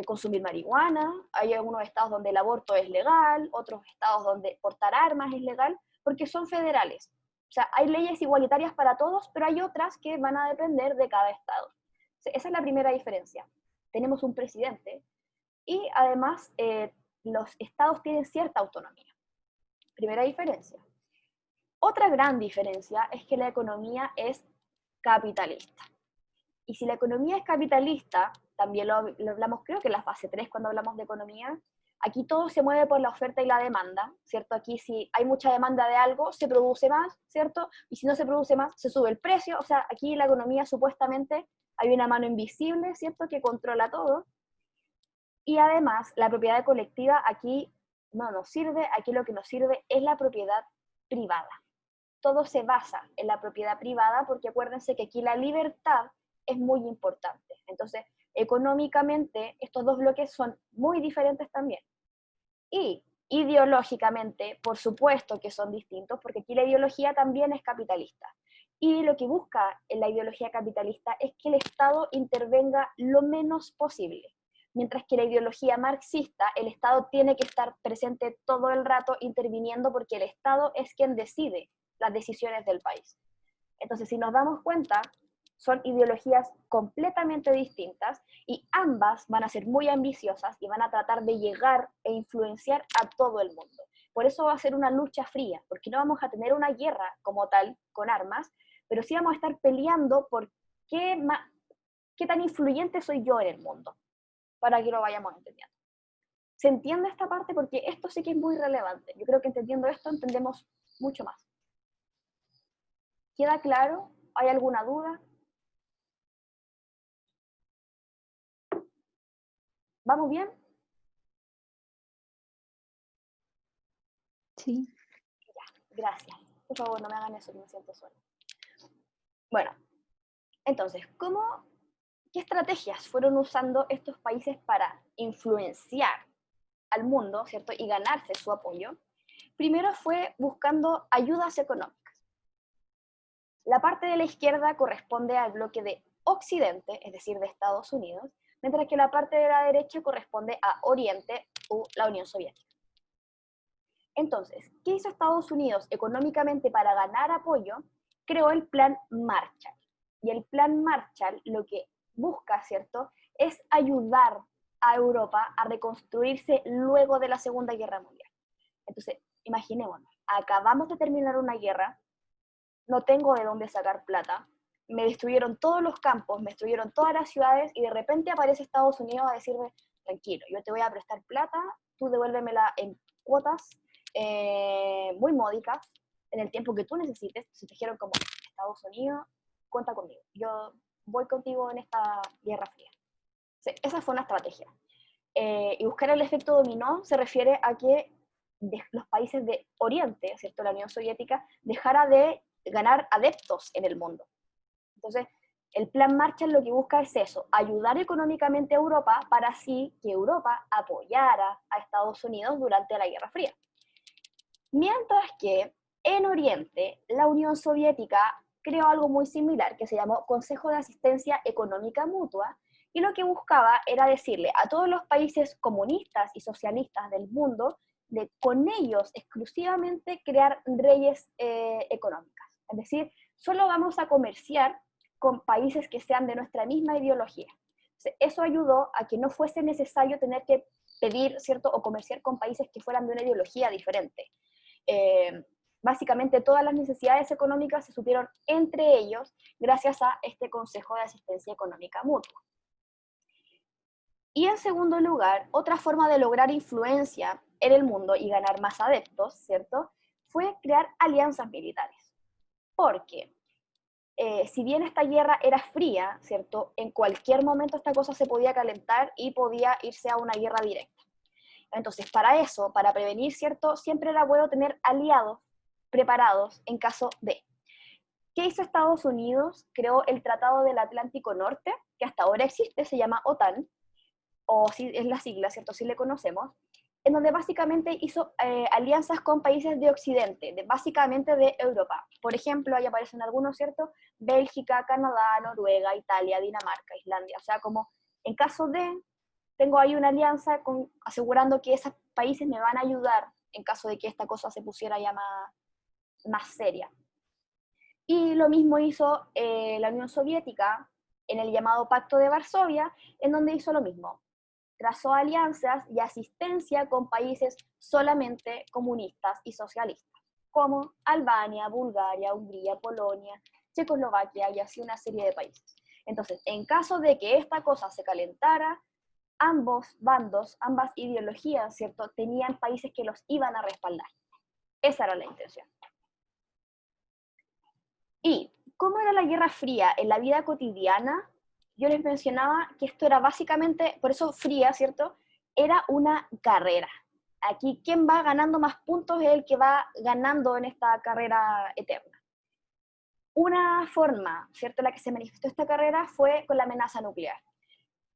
Speaker 1: consumir marihuana, hay algunos estados donde el aborto es legal, otros estados donde portar armas es legal, porque son federales. O sea, hay leyes igualitarias para todos, pero hay otras que van a depender de cada estado. O sea, esa es la primera diferencia. Tenemos un presidente y además los estados tienen cierta autonomía. Primera diferencia. Otra gran diferencia es que la economía es capitalista. Y si la economía es capitalista, también lo hablamos creo que en la fase 3 cuando hablamos de economía, aquí todo se mueve por la oferta y la demanda, ¿cierto? Aquí si hay mucha demanda de algo, se produce más, ¿cierto? Y si no se produce más, se sube el precio. O sea, aquí la economía supuestamente hay una mano invisible, ¿cierto?, que controla todo. Y además, la propiedad colectiva aquí no nos sirve, aquí lo que nos sirve es la propiedad privada. Todo se basa en la propiedad privada porque acuérdense que aquí la libertad es muy importante. Entonces, económicamente, estos dos bloques son muy diferentes también. Y ideológicamente, por supuesto que son distintos, porque aquí la ideología también es capitalista. Y lo que busca en la ideología capitalista es que el Estado intervenga lo menos posible. Mientras que la ideología marxista, el Estado tiene que estar presente todo el rato interviniendo porque el Estado es quien decide las decisiones del país. Entonces, si nos damos cuenta, son ideologías completamente distintas y ambas van a ser muy ambiciosas y van a tratar de llegar e influenciar a todo el mundo. Por eso va a ser una lucha fría, porque no vamos a tener una guerra como tal, con armas, pero sí vamos a estar peleando por qué tan influyente soy yo en el mundo, para que lo vayamos entendiendo. ¿Se entiende esta parte? Porque esto sí que es muy relevante. Yo creo que entendiendo esto entendemos mucho más. ¿Queda claro? ¿Hay alguna duda? ¿Vamos bien?
Speaker 5: Sí.
Speaker 1: Ya, gracias. Por favor, no me hagan eso, que me siento sola. Bueno, entonces, ¿qué estrategias fueron usando estos países para influenciar al mundo, ¿cierto? Y ganarse su apoyo? Primero fue buscando ayudas económicas. La parte de la izquierda corresponde al bloque de Occidente, es decir, de Estados Unidos, mientras que la parte de la derecha corresponde a Oriente o la Unión Soviética. Entonces, ¿qué hizo Estados Unidos económicamente para ganar apoyo? Creó el Plan Marshall. Y el Plan Marshall lo que busca, ¿cierto?, es ayudar a Europa a reconstruirse luego de la Segunda Guerra Mundial. Entonces, imaginémonos, acabamos de terminar una guerra, no tengo de dónde sacar plata, me destruyeron todos los campos, me destruyeron todas las ciudades, y de repente aparece Estados Unidos a decirme, tranquilo, yo te voy a prestar plata, tú devuélvemela en cuotas muy módicas, en el tiempo que tú necesites. Se te dijeron como, Estados Unidos, cuenta conmigo, yo voy contigo en esta Guerra Fría. Sí, esa fue una estrategia. Y buscar el efecto dominó se refiere a que los países de Oriente, ¿cierto? La Unión Soviética, dejara de ganar adeptos en el mundo. Entonces, el plan Marshall lo que busca es eso, ayudar económicamente a Europa para así que Europa apoyara a Estados Unidos durante la Guerra Fría. Mientras que en Oriente, la Unión Soviética creó algo muy similar que se llamó Consejo de Asistencia Económica Mutua, y lo que buscaba era decirle a todos los países comunistas y socialistas del mundo de con ellos exclusivamente crear redes económicas. Es decir, solo vamos a comerciar con países que sean de nuestra misma ideología. Entonces, eso ayudó a que no fuese necesario tener que pedir, ¿cierto?, o comerciar con países que fueran de una ideología diferente. Básicamente todas las necesidades económicas se supieron entre ellos gracias a este Consejo de Asistencia Económica Mutua. Y en segundo lugar, otra forma de lograr influencia en el mundo y ganar más adeptos, ¿cierto?, fue crear alianzas militares. Porque si bien esta guerra era fría, ¿cierto?, en cualquier momento esta cosa se podía calentar y podía irse a una guerra directa. Entonces, para eso, para prevenir, ¿cierto?, siempre era bueno tener aliados preparados en caso de. ¿Qué hizo Estados Unidos? Creó el Tratado del Atlántico Norte, que hasta ahora existe, se llama OTAN, o sí, es la sigla, ¿cierto?, sí le conocemos, en donde básicamente hizo alianzas con países de Occidente, básicamente de Europa. Por ejemplo, ahí aparecen algunos, ¿cierto?, Bélgica, Canadá, Noruega, Italia, Dinamarca, Islandia. O sea, como en caso de, tengo ahí una alianza asegurando que esos países me van a ayudar en caso de que esta cosa se pusiera ya más seria. Y lo mismo hizo la Unión Soviética en el llamado Pacto de Varsovia, en donde hizo lo mismo. Trazó alianzas y asistencia con países solamente comunistas y socialistas, como Albania, Bulgaria, Hungría, Polonia, Checoslovaquia y así una serie de países. Entonces, en caso de que esta cosa se calentara, ambos bandos, ambas ideologías, ¿cierto?, tenían países que los iban a respaldar. Esa era la intención. ¿Y cómo era la Guerra Fría en la vida cotidiana? Yo les mencionaba que esto era básicamente, por eso fría, ¿cierto?, era una carrera. Aquí, quien va ganando más puntos es el que va ganando en esta carrera eterna. Una forma, ¿cierto?, en la que se manifestó esta carrera fue con la amenaza nuclear,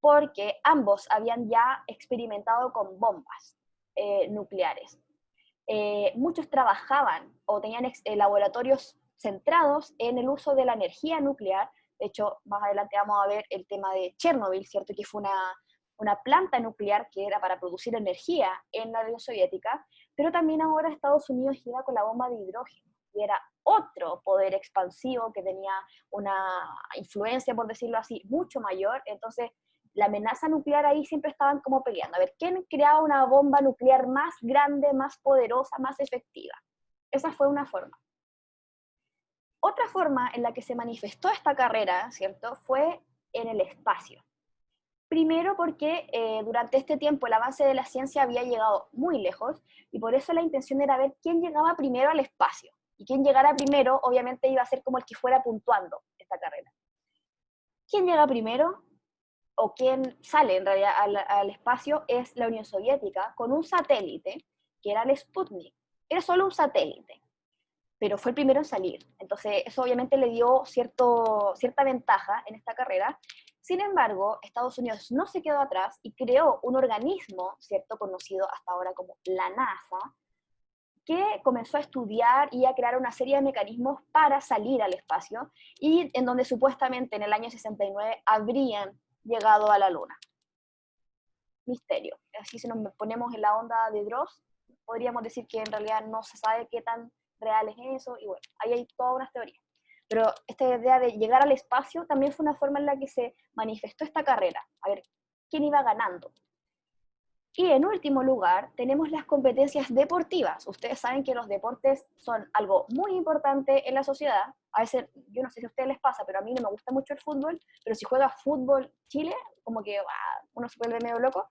Speaker 1: porque ambos habían ya experimentado con bombas nucleares. Muchos trabajaban o tenían laboratorios centrados en el uso de la energía nuclear. De hecho, más adelante vamos a ver el tema de Chernobyl, ¿cierto?, que fue una planta nuclear que era para producir energía en la Unión Soviética, pero también ahora Estados Unidos iba con la bomba de hidrógeno, y era otro poder expansivo que tenía una influencia, por decirlo así, mucho mayor. Entonces, la amenaza nuclear ahí siempre estaban como peleando, a ver, ¿quién creaba una bomba nuclear más grande, más poderosa, más efectiva? Esa fue una forma. Otra forma en la que se manifestó esta carrera, ¿cierto?, fue en el espacio. Primero porque durante este tiempo el avance de la ciencia había llegado muy lejos, y por eso la intención era ver quién llegaba primero al espacio. Y quien llegara primero, obviamente, iba a ser como el que fuera puntuando esta carrera. ¿Quién llega primero? O quien sale en realidad al espacio es la Unión Soviética, con un satélite, que era el Sputnik. Era solo un satélite, pero fue el primero en salir. Entonces, eso obviamente le dio cierta ventaja en esta carrera. Sin embargo, Estados Unidos no se quedó atrás y creó un organismo, ¿cierto?, conocido hasta ahora como la NASA, que comenzó a estudiar y a crear una serie de mecanismos para salir al espacio, y en donde supuestamente en el año 69 habrían llegado a la Luna. Misterio. Así, si nos ponemos en la onda de Dross, podríamos decir que en realidad no se sabe qué tan real es eso, y bueno, ahí hay todas unas teorías. Pero esta idea de llegar al espacio también fue una forma en la que se manifestó esta carrera. A ver, ¿quién iba ganando? Y en último lugar, tenemos las competencias deportivas. Ustedes saben que los deportes son algo muy importante en la sociedad. A veces, yo no sé si a ustedes les pasa, pero a mí no me gusta mucho el fútbol, pero si juega fútbol Chile, como que uno se vuelve medio loco.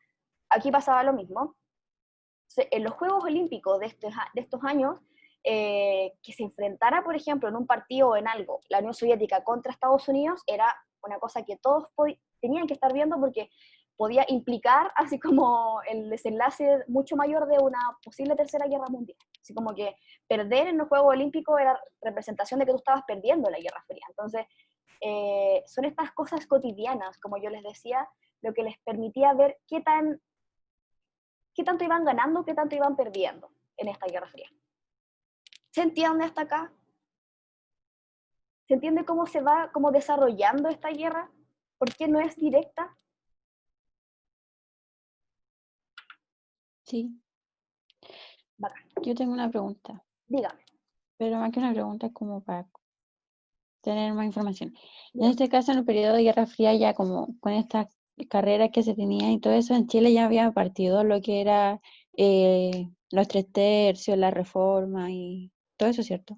Speaker 1: Aquí pasaba lo mismo. En los Juegos Olímpicos de estos años, que se enfrentara, por ejemplo, en un partido o en algo, la Unión Soviética contra Estados Unidos, era una cosa que todos tenían que estar viendo porque podía implicar así como el desenlace mucho mayor de una posible tercera guerra mundial. Así como que perder en los Juegos Olímpicos era representación de que tú estabas perdiendo la Guerra Fría. Entonces, son estas cosas cotidianas, como yo les decía, lo que les permitía ver qué tanto iban ganando, qué tanto iban perdiendo en esta Guerra Fría. ¿Se entiende hasta acá? ¿Se entiende cómo se va desarrollando esta guerra? ¿Por qué no es directa?
Speaker 5: Sí.
Speaker 1: Bacán.
Speaker 5: Yo tengo una pregunta,
Speaker 1: Dígame.
Speaker 5: pero más que una pregunta es como para tener más información.
Speaker 1: Dígame.
Speaker 5: En este caso, en el periodo de Guerra Fría, ya como con estas carreras que se tenían y todo eso, en Chile ya había partido lo que era los 3 tercios, la reforma y todo eso, ¿cierto?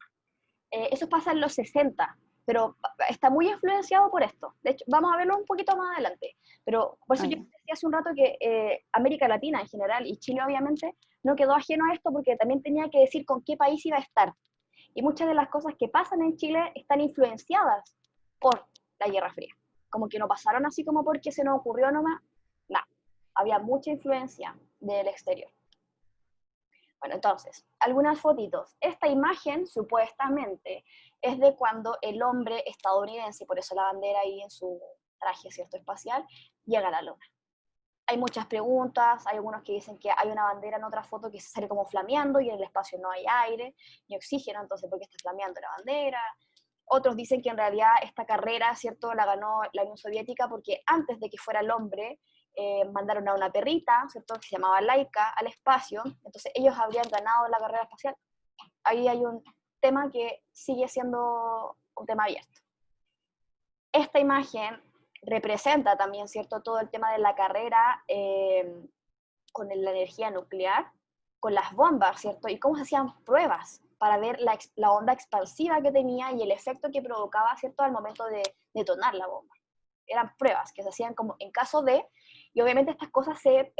Speaker 1: Eso pasa en los 60, pero está muy influenciado por esto. De hecho, vamos a verlo un poquito más adelante. Pero por eso yo
Speaker 5: ya.
Speaker 1: decía hace un rato que América Latina en general, y Chile obviamente, no quedó ajeno a esto porque también tenía que decir con qué país iba a estar. Y muchas de las cosas que pasan en Chile están influenciadas por la Guerra Fría. Como que no pasaron así como porque se nos ocurrió nomás. No, había mucha influencia del exterior. Bueno, entonces, algunas fotitos. Esta imagen, supuestamente, es de cuando el hombre estadounidense, por eso la bandera ahí en su traje, ¿cierto?, espacial, llega a la luna. Hay muchas preguntas, hay algunos que dicen que hay una bandera en otra foto que se sale como flameando y en el espacio no hay aire ni oxígeno, entonces ¿por qué está flameando la bandera? Otros dicen que en realidad esta carrera, ¿cierto?, la ganó la Unión Soviética porque antes de que fuera el hombre, mandaron a una perrita, ¿cierto?, que se llamaba Laika al espacio, entonces ellos habrían ganado la carrera espacial. Ahí hay un tema que sigue siendo un tema abierto. Esta imagen representa también, ¿cierto?, todo el tema de la carrera con la energía nuclear, con las bombas, ¿cierto?, y cómo se hacían pruebas para ver la onda expansiva que tenía y el efecto que provocaba, ¿cierto?, al momento de detonar la bomba. Eran pruebas que se hacían como en caso de, y obviamente estas cosas se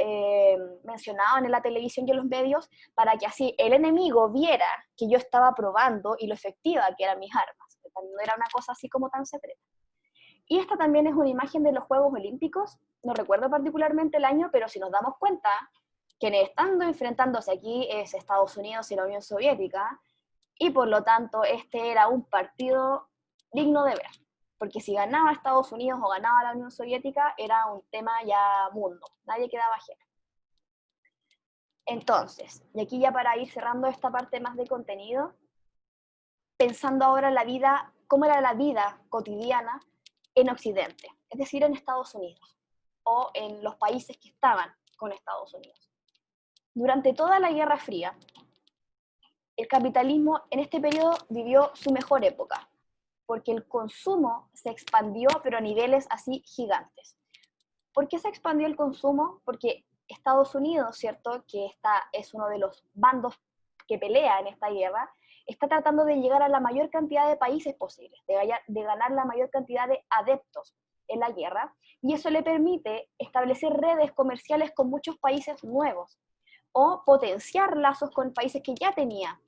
Speaker 1: mencionaban en la televisión y en los medios para que así el enemigo viera que yo estaba probando y lo efectiva que eran mis armas. No era una cosa así como tan secreta. Y esta también es una imagen de los Juegos Olímpicos, no recuerdo particularmente el año, pero si nos damos cuenta, quienes están enfrentándose aquí es Estados Unidos y la Unión Soviética, y por lo tanto este era un partido digno de ver, porque si ganaba Estados Unidos o ganaba la Unión Soviética, era un tema ya mundo, nadie quedaba ajeno. Entonces, y aquí ya para ir cerrando esta parte más de contenido, pensando ahora en la vida, cómo era la vida cotidiana en Occidente, es decir, en Estados Unidos, o en los países que estaban con Estados Unidos. Durante toda la Guerra Fría, el capitalismo en este periodo vivió su mejor época, porque el consumo se expandió, pero a niveles así gigantes. ¿Por qué se expandió el consumo? Porque Estados Unidos, ¿cierto?, que es uno de los bandos que pelea en esta guerra, está tratando de llegar a la mayor cantidad de países posibles, de ganar la mayor cantidad de adeptos en la guerra, y eso le permite establecer redes comerciales con muchos países nuevos, o potenciar lazos con países que ya tenían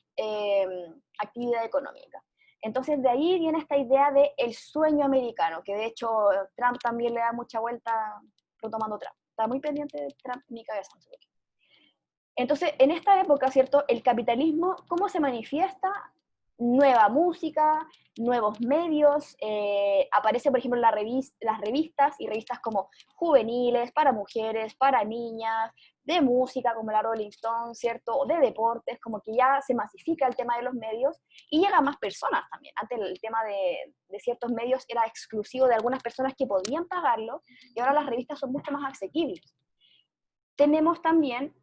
Speaker 1: actividad económica. Entonces de ahí viene esta idea de el sueño americano, que de hecho Trump también le da mucha vuelta, retomando Trump. Está muy pendiente de Trump en mi cabeza. Entonces, en esta época, ¿cierto?, el capitalismo, ¿cómo se manifiesta? Nueva música, nuevos medios, aparece, por ejemplo, las revistas, y revistas como juveniles, para mujeres, para niñas, de música, como la Rolling Stone, ¿cierto?, o de deportes, como que ya se masifica el tema de los medios, y llega a más personas también. Antes el tema de ciertos medios era exclusivo de algunas personas que podían pagarlo, y ahora las revistas son mucho más asequibles. Tenemos también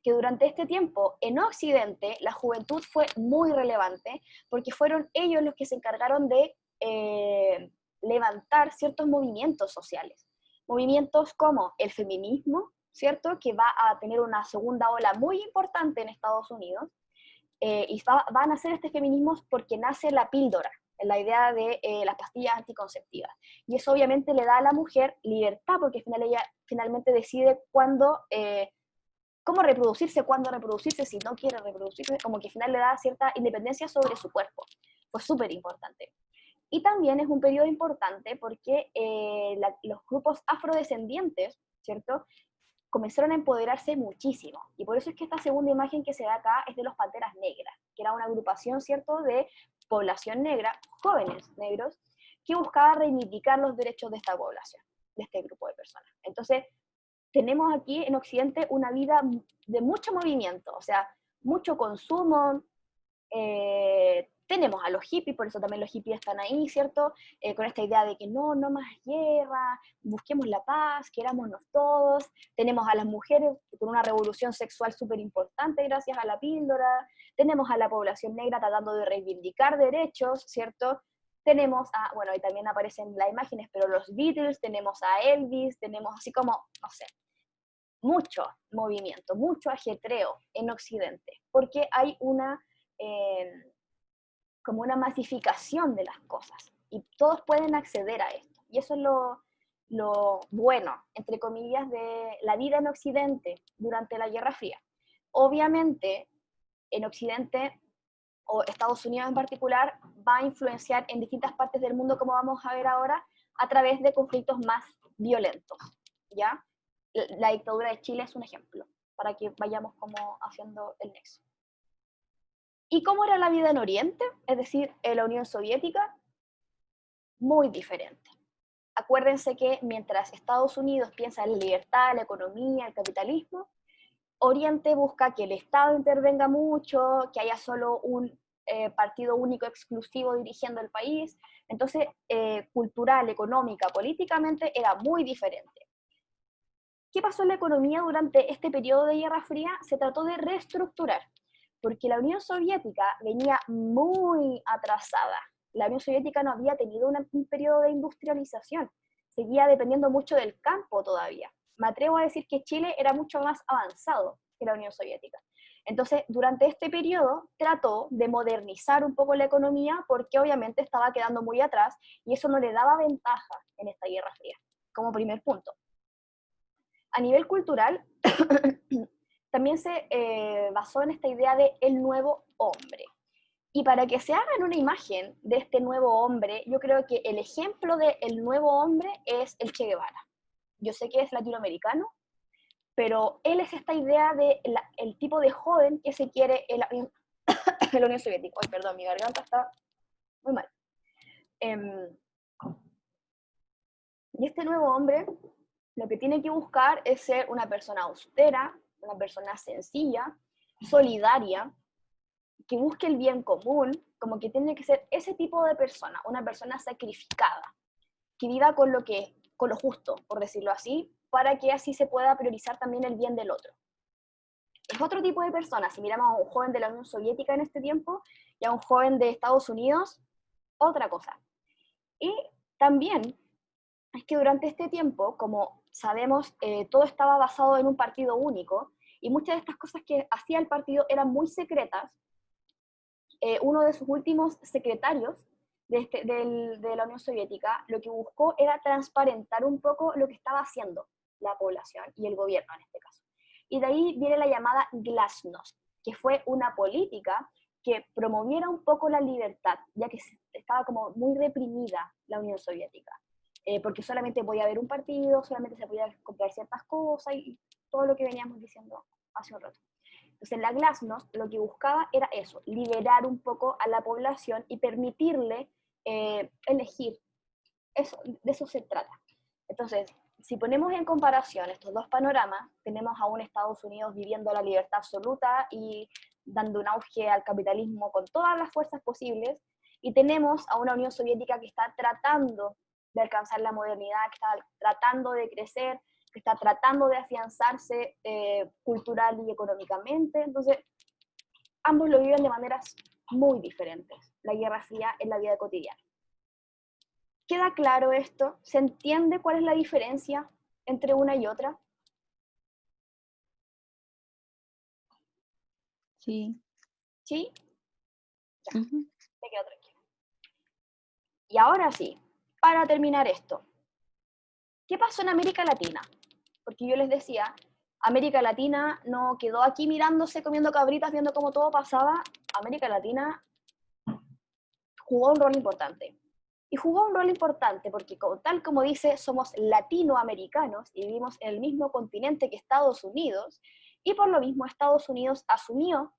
Speaker 1: que durante este tiempo en Occidente la juventud fue muy relevante porque fueron ellos los que se encargaron de levantar ciertos movimientos sociales. Movimientos como el feminismo, ¿cierto? Que va a tener una segunda ola muy importante en Estados Unidos, y van a hacer este feminismo porque nace la píldora, la idea de las pastillas anticonceptivas. Y eso obviamente le da a la mujer libertad, porque al final ella finalmente decide cuándo, cómo reproducirse, cuándo reproducirse, si no quiere reproducirse, como que al final le da cierta independencia sobre su cuerpo. Fue súper importante. Y también es un periodo importante porque los grupos afrodescendientes, ¿cierto?, comenzaron a empoderarse muchísimo. Y por eso es que esta segunda imagen que se ve acá es de los Panteras Negras, que era una agrupación, ¿cierto?, de población negra, jóvenes negros, que buscaba reivindicar los derechos de esta población, de este grupo de personas. Entonces, tenemos aquí en Occidente una vida de mucho movimiento, o sea, mucho consumo. Tenemos a los hippies, por eso también los hippies están ahí, ¿cierto? Con esta idea de que no más guerra, busquemos la paz, querámonos todos. Tenemos a las mujeres con una revolución sexual súper importante gracias a la píldora. Tenemos a la población negra tratando de reivindicar derechos, ¿cierto? Tenemos a, bueno, ahí también aparecen las imágenes, pero los Beatles, tenemos a Elvis, tenemos así como, no sé, mucho movimiento, mucho ajetreo en Occidente, porque hay una... como una masificación de las cosas, y todos pueden acceder a esto, y eso es lo bueno, entre comillas, de la vida en Occidente durante la Guerra Fría. Obviamente, en Occidente, o Estados Unidos en particular, va a influenciar en distintas partes del mundo, como vamos a ver ahora, a través de conflictos más violentos, ¿ya? La dictadura de Chile es un ejemplo, para que vayamos como haciendo el nexo. ¿Y cómo era la vida en Oriente? Es decir, en la Unión Soviética, muy diferente. Acuérdense que mientras Estados Unidos piensa en la libertad, la economía, el capitalismo, Oriente busca que el Estado intervenga mucho, que haya solo un partido único exclusivo dirigiendo el país. Entonces, cultural, económica, políticamente era muy diferente. ¿Qué pasó en la economía durante este periodo de Guerra Fría? Se trató de reestructurar, porque la Unión Soviética venía muy atrasada. La Unión Soviética no había tenido un periodo de industrialización, seguía dependiendo mucho del campo todavía. Me atrevo a decir que Chile era mucho más avanzado que la Unión Soviética. Entonces, durante este periodo trató de modernizar un poco la economía porque obviamente estaba quedando muy atrás y eso no le daba ventaja en esta Guerra Fría, como primer punto. A nivel cultural, también se basó en esta idea de el nuevo hombre. Y para que se hagan una imagen de este nuevo hombre, yo creo que el ejemplo del nuevo hombre es el Che Guevara. Yo sé que es latinoamericano, pero él es esta idea de el tipo de joven que se quiere en la Unión Soviética. Ay, perdón, mi garganta está muy mal. Y este nuevo hombre lo que tiene que buscar es ser una persona austera, una persona sencilla, solidaria, que busque el bien común, como que tiene que ser ese tipo de persona, una persona sacrificada, que viva con lo justo, por decirlo así, para que así se pueda priorizar también el bien del otro. Es otro tipo de persona. Si miramos a un joven de la Unión Soviética en este tiempo y a un joven de Estados Unidos, otra cosa. Y también es que durante este tiempo, como sabemos, todo estaba basado en un partido único, y muchas de estas cosas que hacía el partido eran muy secretas. Uno de sus últimos secretarios de la Unión Soviética lo que buscó era transparentar un poco lo que estaba haciendo la población y el gobierno en este caso. Y de ahí viene la llamada glasnost, que fue una política que promoviera un poco la libertad, ya que estaba como muy reprimida la Unión Soviética, porque solamente podía haber un partido, solamente se podía comprar ciertas cosas y todo lo que veníamos diciendo hace un rato. Entonces la glasnost lo que buscaba era eso, liberar un poco a la población y permitirle elegir. De eso se trata. Entonces, si ponemos en comparación estos dos panoramas, tenemos a un Estados Unidos viviendo la libertad absoluta y dando un auge al capitalismo con todas las fuerzas posibles, y tenemos a una Unión Soviética que está tratando de alcanzar la modernidad, que está tratando de crecer, que está tratando de afianzarse cultural y económicamente. Entonces, ambos lo viven de maneras muy diferentes, la Guerra Fría en la vida cotidiana. ¿Queda claro esto? ¿Se entiende cuál es la diferencia entre una y otra?
Speaker 5: Sí.
Speaker 1: ¿Sí? Ya,
Speaker 5: Ujú.
Speaker 1: me quedo tranquila. Y ahora sí, para terminar esto, ¿qué pasó en América Latina? Porque yo les decía, América Latina no quedó aquí mirándose, comiendo cabritas, viendo cómo todo pasaba. América Latina jugó un rol importante. Y jugó un rol importante porque, tal como dice, somos latinoamericanos y vivimos en el mismo continente que Estados Unidos, y por lo mismo Estados Unidos asumió,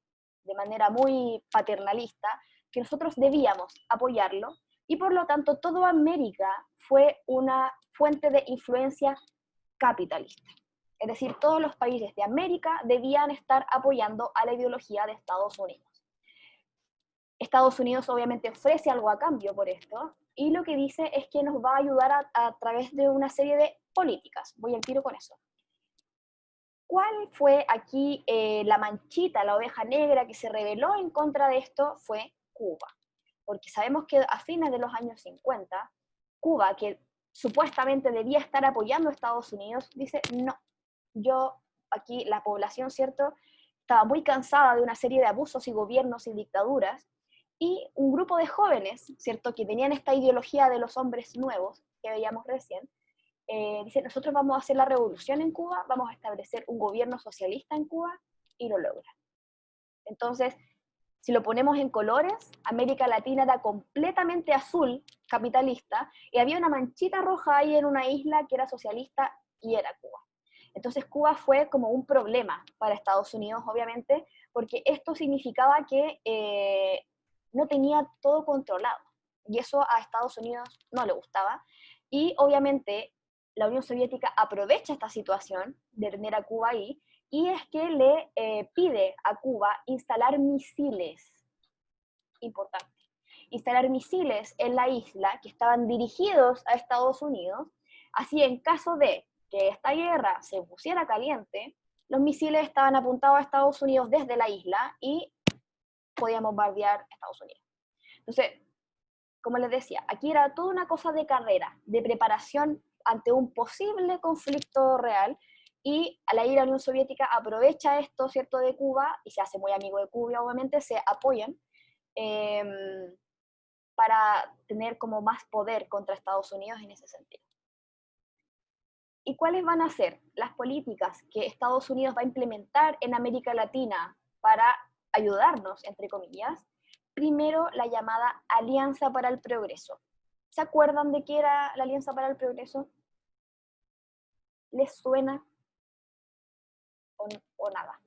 Speaker 1: de manera muy paternalista, que nosotros debíamos apoyarlo, y por lo tanto toda América fue una fuente de influencia capitalista. Es decir, todos los países de América debían estar apoyando a la ideología de Estados Unidos. Estados Unidos obviamente ofrece algo a cambio por esto, y lo que dice es que nos va a ayudar a través de una serie de políticas. Voy al tiro con eso. ¿Cuál fue aquí la manchita, la oveja negra que se rebeló en contra de esto? Fue Cuba. Porque sabemos que a fines de los años 50, Cuba, que supuestamente debía estar apoyando a Estados Unidos, dice, no, yo aquí, la población, ¿cierto?, estaba muy cansada de una serie de abusos y gobiernos y dictaduras, y un grupo de jóvenes, ¿cierto?, que tenían esta ideología de los hombres nuevos, que veíamos recién, dice, nosotros vamos a hacer la revolución en Cuba, vamos a establecer un gobierno socialista en Cuba, y lo logra. Entonces, si lo ponemos en colores, América Latina era completamente azul, capitalista, y había una manchita roja ahí en una isla que era socialista, y era Cuba. Entonces Cuba fue como un problema para Estados Unidos, obviamente, porque esto significaba que no tenía todo controlado, y eso a Estados Unidos no le gustaba, y obviamente la Unión Soviética aprovecha esta situación de tener a Cuba ahí, y es que le pide a Cuba instalar misiles, importante, instalar misiles en la isla que estaban dirigidos a Estados Unidos, así en caso de que esta guerra se pusiera caliente, los misiles estaban apuntados a Estados Unidos desde la isla y podían bombardear a Estados Unidos. Entonces, como les decía, aquí era toda una cosa de carrera, de preparación ante un posible conflicto real, y a la Unión Soviética aprovecha esto, ¿cierto?, de Cuba, y se hace muy amigo de Cuba, obviamente, se apoyan para tener como más poder contra Estados Unidos en ese sentido. ¿Y cuáles van a ser las políticas que Estados Unidos va a implementar en América Latina para ayudarnos, entre comillas? Primero, la llamada Alianza para el Progreso. ¿Se acuerdan de qué era la Alianza para el Progreso? ¿Les suena o nada?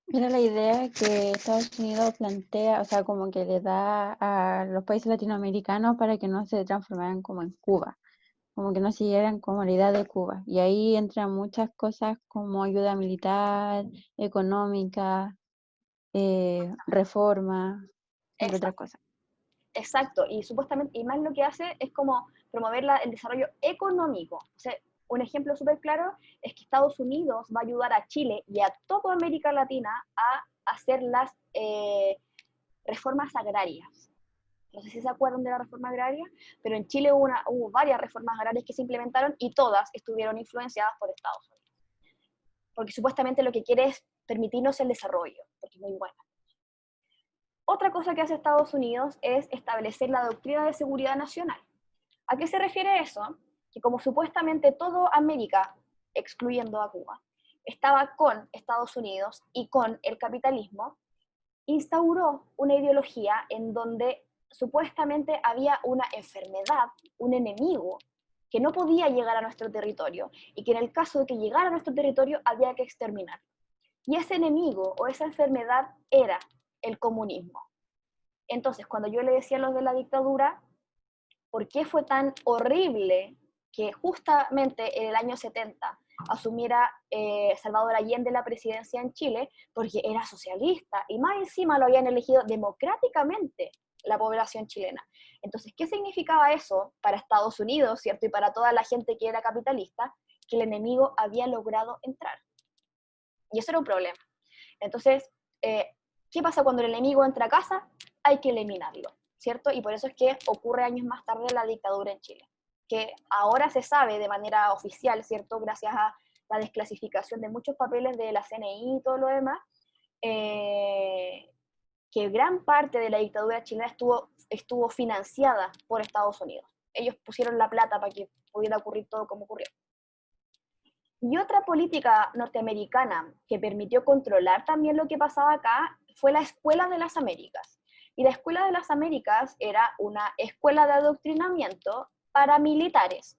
Speaker 5: Era la idea que Estados Unidos plantea, o sea, como que le da a los países latinoamericanos para que no se transformaran como en Cuba, como que no siguieran como la idea de Cuba. Y ahí entran muchas cosas como ayuda militar, económica, reforma, entre otras cosas.
Speaker 1: Exacto, y supuestamente, y más lo que hace es como promover el desarrollo económico. O sea, un ejemplo súper claro es que Estados Unidos va a ayudar a Chile y a toda América Latina a hacer las reformas agrarias. No sé si se acuerdan de la reforma agraria, pero en Chile hubo varias reformas agrarias que se implementaron y todas estuvieron influenciadas por Estados Unidos. Porque supuestamente lo que quiere es permitirnos el desarrollo, porque es muy bueno. Otra cosa que hace Estados Unidos es establecer la doctrina de seguridad nacional. ¿A qué se refiere eso? Que como supuestamente toda América, excluyendo a Cuba, estaba con Estados Unidos y con el capitalismo, instauró una ideología en donde supuestamente había una enfermedad, un enemigo, que no podía llegar a nuestro territorio y que en el caso de que llegara a nuestro territorio había que exterminar. Y ese enemigo o esa enfermedad era el comunismo. Entonces, cuando yo le decía a los de la dictadura, ¿por qué fue tan horrible que justamente en el año 70 asumiera Salvador Allende la presidencia en Chile? Porque era socialista y más encima lo habían elegido democráticamente la población chilena. Entonces, ¿qué significaba eso para Estados Unidos, ¿cierto? Y para toda la gente que era capitalista, que el enemigo había logrado entrar. Y eso era un problema. Entonces, ¿qué pasa cuando el enemigo entra a casa? Hay que eliminarlo, ¿cierto? Y por eso es que ocurre años más tarde la dictadura en Chile, que ahora se sabe de manera oficial, ¿cierto? Gracias a la desclasificación de muchos papeles de la CNI y todo lo demás, que gran parte de la dictadura chilena estuvo financiada por Estados Unidos. Ellos pusieron la plata para que pudiera ocurrir todo como ocurrió. Y otra política norteamericana que permitió controlar también lo que pasaba acá fue la Escuela de las Américas. Y la Escuela de las Américas era una escuela de adoctrinamiento para militares.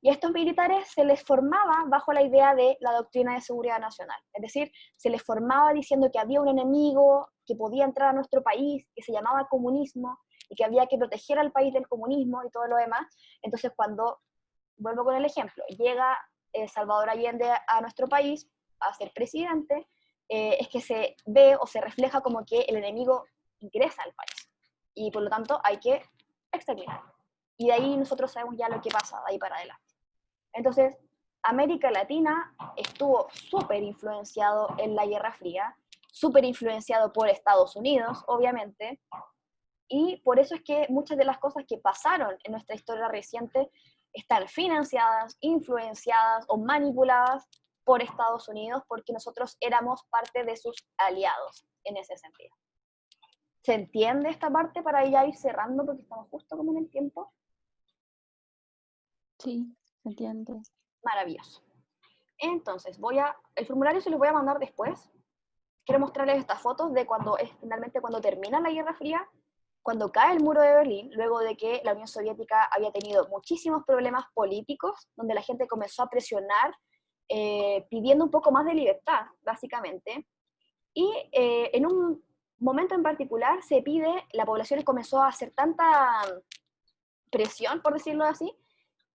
Speaker 1: Y a estos militares se les formaba bajo la idea de la doctrina de seguridad nacional. Es decir, se les formaba diciendo que había un enemigo que podía entrar a nuestro país, que se llamaba comunismo, y que había que proteger al país del comunismo y todo lo demás. Entonces, cuando, vuelvo con el ejemplo, llega Salvador Allende a nuestro país a ser presidente, es que se ve o se refleja como que el enemigo ingresa al país. Y por lo tanto hay que exterminarlo. Y de ahí nosotros sabemos ya lo que pasa, de ahí para adelante. Entonces, América Latina estuvo súper influenciado en la Guerra Fría, súper influenciado por Estados Unidos, obviamente, y por eso es que muchas de las cosas que pasaron en nuestra historia reciente están financiadas, influenciadas o manipuladas por Estados Unidos, porque nosotros éramos parte de sus aliados en ese sentido. ¿Se entiende esta parte para ya ir cerrando, porque estamos justo como en el tiempo?
Speaker 5: Sí, se entiende.
Speaker 1: Maravilloso. Entonces, el formulario se los voy a mandar después. Quiero mostrarles estas fotos de finalmente cuando termina la Guerra Fría, cuando cae el muro de Berlín, luego de que la Unión Soviética había tenido muchísimos problemas políticos, donde la gente comenzó a presionar, pidiendo un poco más de libertad, básicamente. Y en un momento en particular la población comenzó a hacer tanta presión, por decirlo así,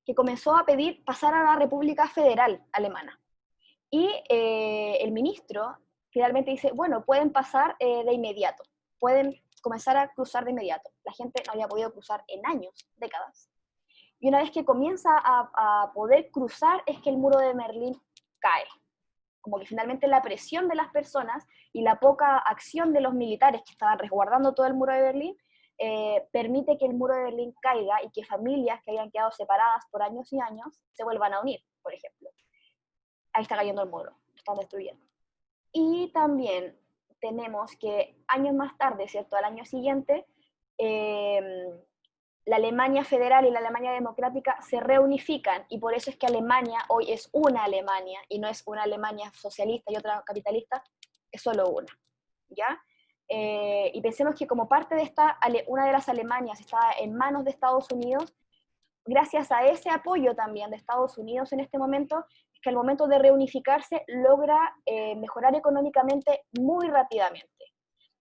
Speaker 1: que comenzó a pedir pasar a la República Federal Alemana. Y el ministro finalmente dice, bueno, pueden pasar de inmediato, pueden comenzar a cruzar de inmediato. La gente no había podido cruzar en años, décadas. Y una vez que comienza a poder cruzar es que el muro de Berlín cae. Como que finalmente la presión de las personas y la poca acción de los militares que estaban resguardando todo el muro de Berlín permite que el muro de Berlín caiga y que familias que habían quedado separadas por años y años se vuelvan a unir, por ejemplo. Ahí está cayendo el muro, lo están destruyendo. Y también tenemos que años más tarde, ¿cierto? Al año siguiente, la Alemania federal y la Alemania democrática se reunifican, y por eso es que Alemania hoy es una Alemania, y no es una Alemania socialista y otra capitalista, es solo una, ¿ya? Y pensemos que como parte de una de las Alemanias estaba en manos de Estados Unidos, gracias a ese apoyo también de Estados Unidos en este momento, es que al momento de reunificarse logra mejorar económicamente muy rápidamente.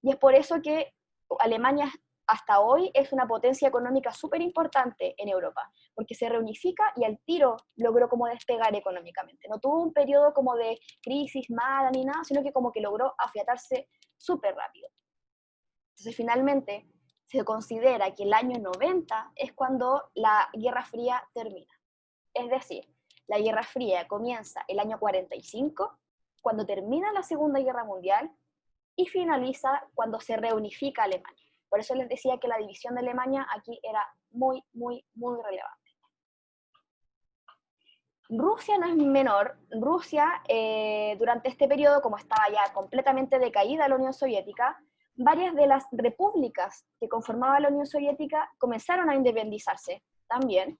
Speaker 1: Y es por eso que Alemania hasta hoy es una potencia económica súper importante en Europa, porque se reunifica y al tiro logró como despegar económicamente. No tuvo un periodo como de crisis mala ni nada, sino que como que logró afiatarse súper rápido. Entonces finalmente se considera que el año 90 es cuando la Guerra Fría termina. Es decir, la Guerra Fría comienza el año 45, cuando termina la Segunda Guerra Mundial, y finaliza cuando se reunifica Alemania. Por eso les decía que la división de Alemania aquí era muy, muy, muy relevante. Rusia no es menor. Rusia, durante este periodo, como estaba ya completamente decaída la Unión Soviética, varias de las repúblicas que conformaban la Unión Soviética comenzaron a independizarse también,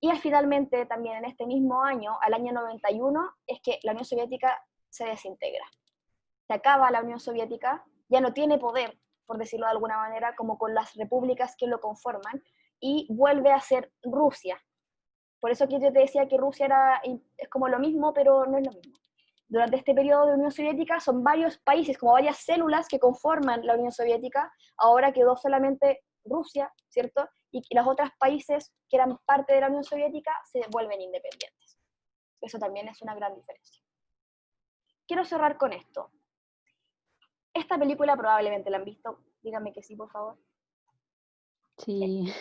Speaker 1: y finalmente también en este mismo año, al año 91, es que la Unión Soviética se desintegra. Se acaba la Unión Soviética, ya no tiene poder, por decirlo de alguna manera, como con las repúblicas que lo conforman, y vuelve a ser Rusia. Por eso que yo te decía que Rusia es como lo mismo, pero no es lo mismo. Durante este periodo de Unión Soviética son varios países, como varias células que conforman la Unión Soviética. Ahora quedó solamente Rusia, ¿cierto? Y los otros países que eran parte de la Unión Soviética se vuelven independientes. Eso también es una gran diferencia. Quiero cerrar con esto. Esta película probablemente la han visto. Díganme que sí, por favor.
Speaker 5: Sí.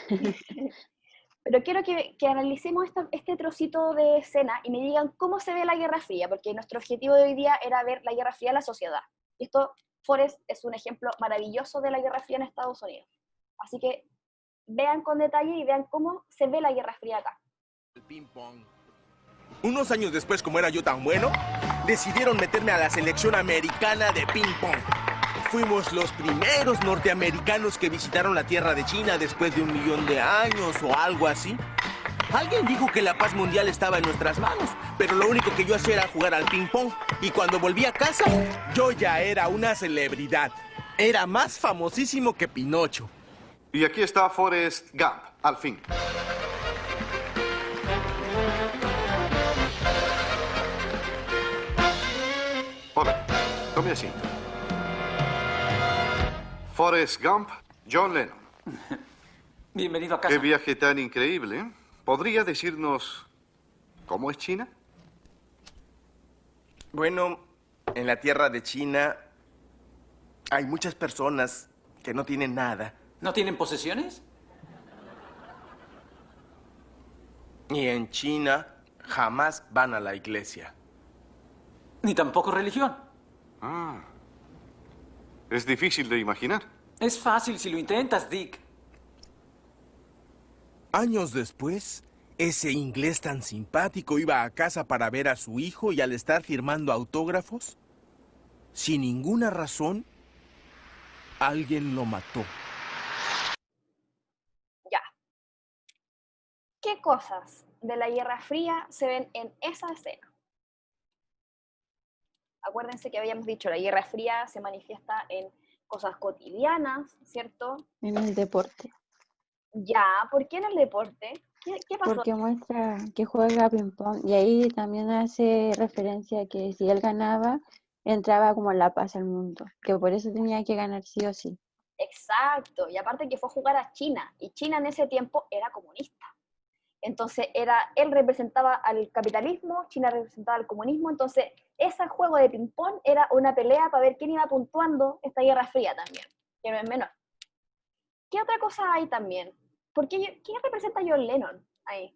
Speaker 1: Pero quiero que analicemos este trocito de escena y me digan cómo se ve la Guerra Fría, porque nuestro objetivo de hoy día era ver la Guerra Fría en la sociedad. Y esto, Forrest, es un ejemplo maravilloso de la Guerra Fría en Estados Unidos. Así que vean con detalle y vean cómo se ve la Guerra Fría acá.
Speaker 9: El ping pong. Unos años después, como era yo tan bueno, decidieron meterme a la selección americana de ping pong. fuimos los primeros norteamericanos que visitaron la tierra de China después de 1 millón de años o algo así. Alguien dijo que la paz mundial estaba en nuestras manos, pero lo único que yo hacía era jugar al ping-pong. Y cuando volví a casa, yo ya era una celebridad. Era más famosísimo que Pinocho.
Speaker 10: Y aquí está Forrest Gump, al fin. Hola, tome asiento. Forrest Gump, John Lennon.
Speaker 11: Bienvenido a casa.
Speaker 10: Qué viaje tan increíble. ¿Podría decirnos cómo es China?
Speaker 9: Bueno, en la tierra de China hay muchas personas que no tienen nada.
Speaker 11: ¿No tienen posesiones?
Speaker 9: Y en China jamás van a la iglesia.
Speaker 11: Ni tampoco religión.
Speaker 10: Ah. Es difícil de imaginar.
Speaker 11: Es fácil si lo intentas, Dick.
Speaker 9: Años después, ese inglés tan simpático iba a casa para ver a su hijo y al estar firmando autógrafos, sin ninguna razón, alguien lo mató.
Speaker 1: Ya. ¿Qué cosas de la Guerra Fría se ven en esa escena? Acuérdense que habíamos dicho, la Guerra Fría se manifiesta en cosas cotidianas, ¿cierto?
Speaker 5: En el deporte.
Speaker 1: Ya, ¿por qué en el deporte? ¿Qué pasó?
Speaker 5: Porque muestra que juega ping-pong y ahí también hace referencia a que si él ganaba, entraba como la paz al mundo, que por eso tenía que ganar sí o sí.
Speaker 1: Exacto, y aparte que fue a jugar a China, y China en ese tiempo era comunista. Entonces él representaba al capitalismo, China representaba al comunismo, entonces ese juego de ping-pong era una pelea para ver quién iba puntuando esta Guerra Fría también, que no es menor. ¿Qué otra cosa hay también? ¿Quién representa a John Lennon ahí?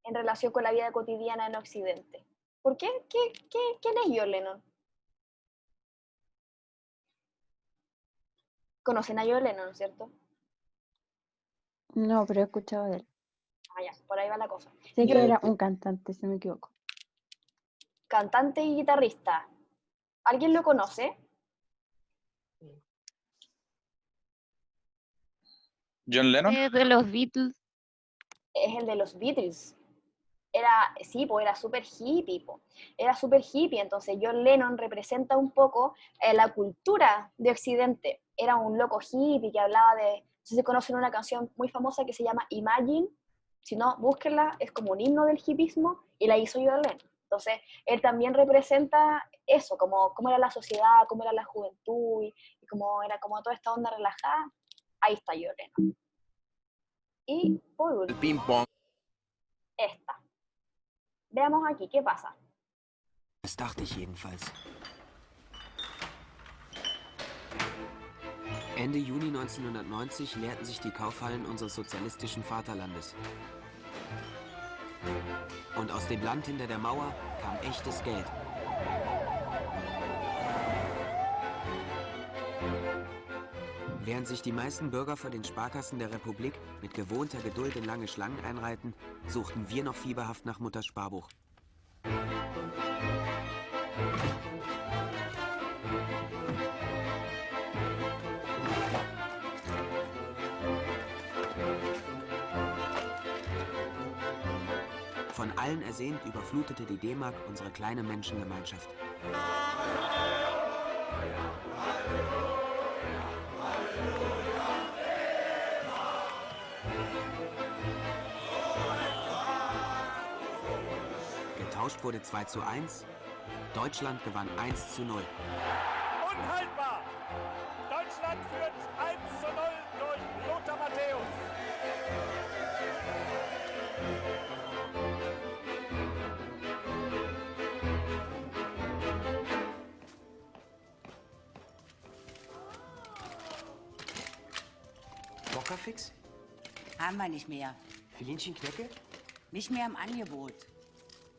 Speaker 1: En relación con la vida cotidiana en Occidente. ¿Por qué? ¿Quién es John Lennon? ¿Conocen a John Lennon, cierto?
Speaker 5: No, pero he escuchado de él.
Speaker 1: Ah, ya, por ahí va la cosa.
Speaker 5: Sé que era un cantante, si no me equivoco.
Speaker 1: Cantante y guitarrista. ¿Alguien lo conoce?
Speaker 8: John Lennon.
Speaker 7: Es de los Beatles.
Speaker 1: Es el de los Beatles. Era súper hippie, era súper hippie, entonces John Lennon representa un poco la cultura de Occidente. Era un loco hippie que hablaba de, no sé si conocen una canción muy famosa que se llama Imagine, si no, búsquenla, es como un himno del hippismo, y la hizo John Lennon. Entonces, él también representa eso, como cómo era la sociedad, cómo era la juventud, y cómo era como toda esta onda relajada. Ahí está John Lennon. Y por último,
Speaker 9: El ping-pong.
Speaker 1: esta. Veamos aquí, ¿qué pasa?
Speaker 12: Das dachte ich jedenfalls. Ende Juni 1990 leerten sich die Kaufhallen unseres sozialistischen Vaterlandes. Und aus dem Land hinter der Mauer kam echtes Geld. Während sich die meisten Bürger vor den Sparkassen der Republik mit gewohnter Geduld in lange Schlangen einreihten, suchten wir noch fieberhaft nach Mutters Sparbuch. Von allen ersehnt überflutete die D-Mark unsere kleine Menschengemeinschaft. Getauscht wurde 2:1, Deutschland gewann 1:0.
Speaker 13: Unhaltbar! Deutschland führt 1:0 durch Lothar Matthäus.
Speaker 14: Bockerfix?
Speaker 15: Haben wir nicht mehr.
Speaker 14: Filinchen Knecke?
Speaker 15: Nicht mehr im Angebot.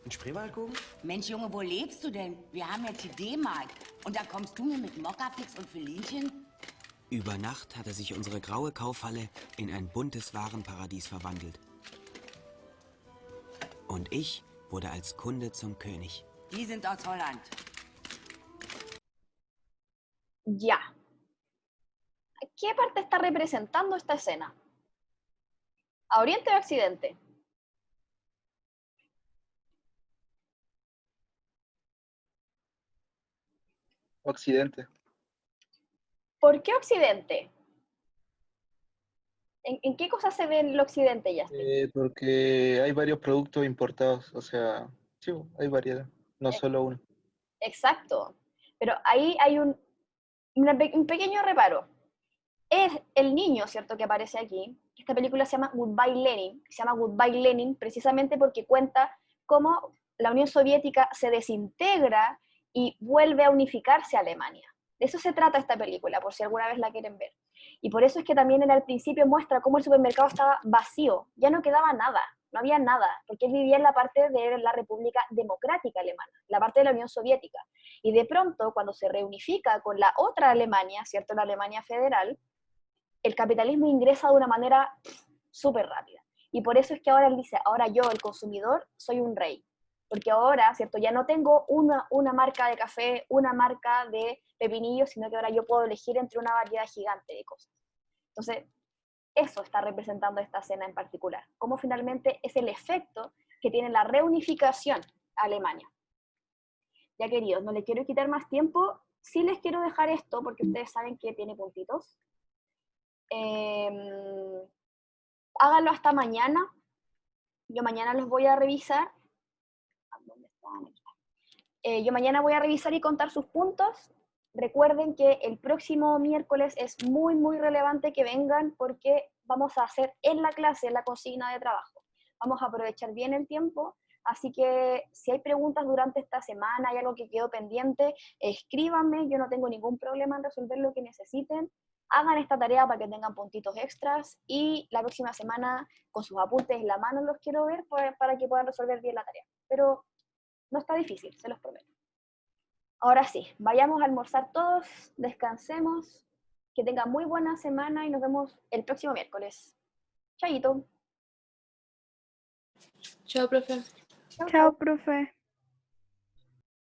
Speaker 14: Ein Spreewaldkuchen?
Speaker 15: Mensch, Junge, wo lebst du denn? Wir haben jetzt die D-Mark. Und da kommst du mir mit Mokafix und Felinchen?
Speaker 12: Über Nacht hatte sich unsere graue Kaufhalle in ein buntes Warenparadies verwandelt. Und ich wurde als Kunde zum König.
Speaker 15: Die sind aus Holland.
Speaker 1: Ya. ¿Qué parte está representando esta escena? ¿A Oriente o a Occidente?
Speaker 2: Occidente.
Speaker 1: ¿Por qué Occidente? ¿En qué cosas se ve en el Occidente, Justin?
Speaker 2: Porque hay varios productos importados, o sea, sí, hay variedad, no solo uno.
Speaker 1: Exacto. Pero ahí hay un pequeño reparo. Es el niño, ¿cierto?, que aparece aquí. Esta película se llama Goodbye Lenin. Se llama Goodbye Lenin precisamente porque cuenta cómo la Unión Soviética se desintegra y vuelve a unificarse a Alemania. De eso se trata esta película, por si alguna vez la quieren ver. Y por eso es que también al principio muestra cómo el supermercado estaba vacío. Ya no quedaba nada, no había nada, porque él vivía en la parte de la República Democrática Alemana, la parte de la Unión Soviética. Y de pronto, cuando se reunifica con la otra Alemania, ¿cierto?, la Alemania Federal, el capitalismo ingresa de una manera súper rápida. Y por eso es que ahora él dice, ahora yo, el consumidor, soy un rey. Porque ahora, ¿cierto?, ya no tengo una marca de café, una marca de pepinillos, sino que ahora yo puedo elegir entre una variedad gigante de cosas. Entonces, eso está representando esta escena en particular. Cómo finalmente es el efecto que tiene la reunificación a Alemania. Ya, queridos, no les quiero quitar más tiempo. Sí les quiero dejar esto, porque ustedes saben que tiene puntitos. Háganlo hasta mañana. Yo mañana los voy a revisar. ¿Dónde están? Yo mañana voy a revisar y contar sus puntos. Recuerden que el próximo miércoles es muy, muy relevante que vengan porque vamos a hacer en la clase la consigna de trabajo. Vamos a aprovechar bien el tiempo, así que si hay preguntas durante esta semana, hay algo que quedó pendiente, escríbanme, yo no tengo ningún problema en resolver lo que necesiten. Hagan esta tarea para que tengan puntitos extras y la próxima semana con sus apuntes en la mano los quiero ver para que puedan resolver bien la tarea. Pero no está difícil, se los prometo. Ahora sí, vayamos a almorzar todos, descansemos, que tengan muy buena semana y nos vemos el próximo miércoles. Chaito.
Speaker 3: Chao, profe.
Speaker 1: Chao,
Speaker 4: Chao, profe.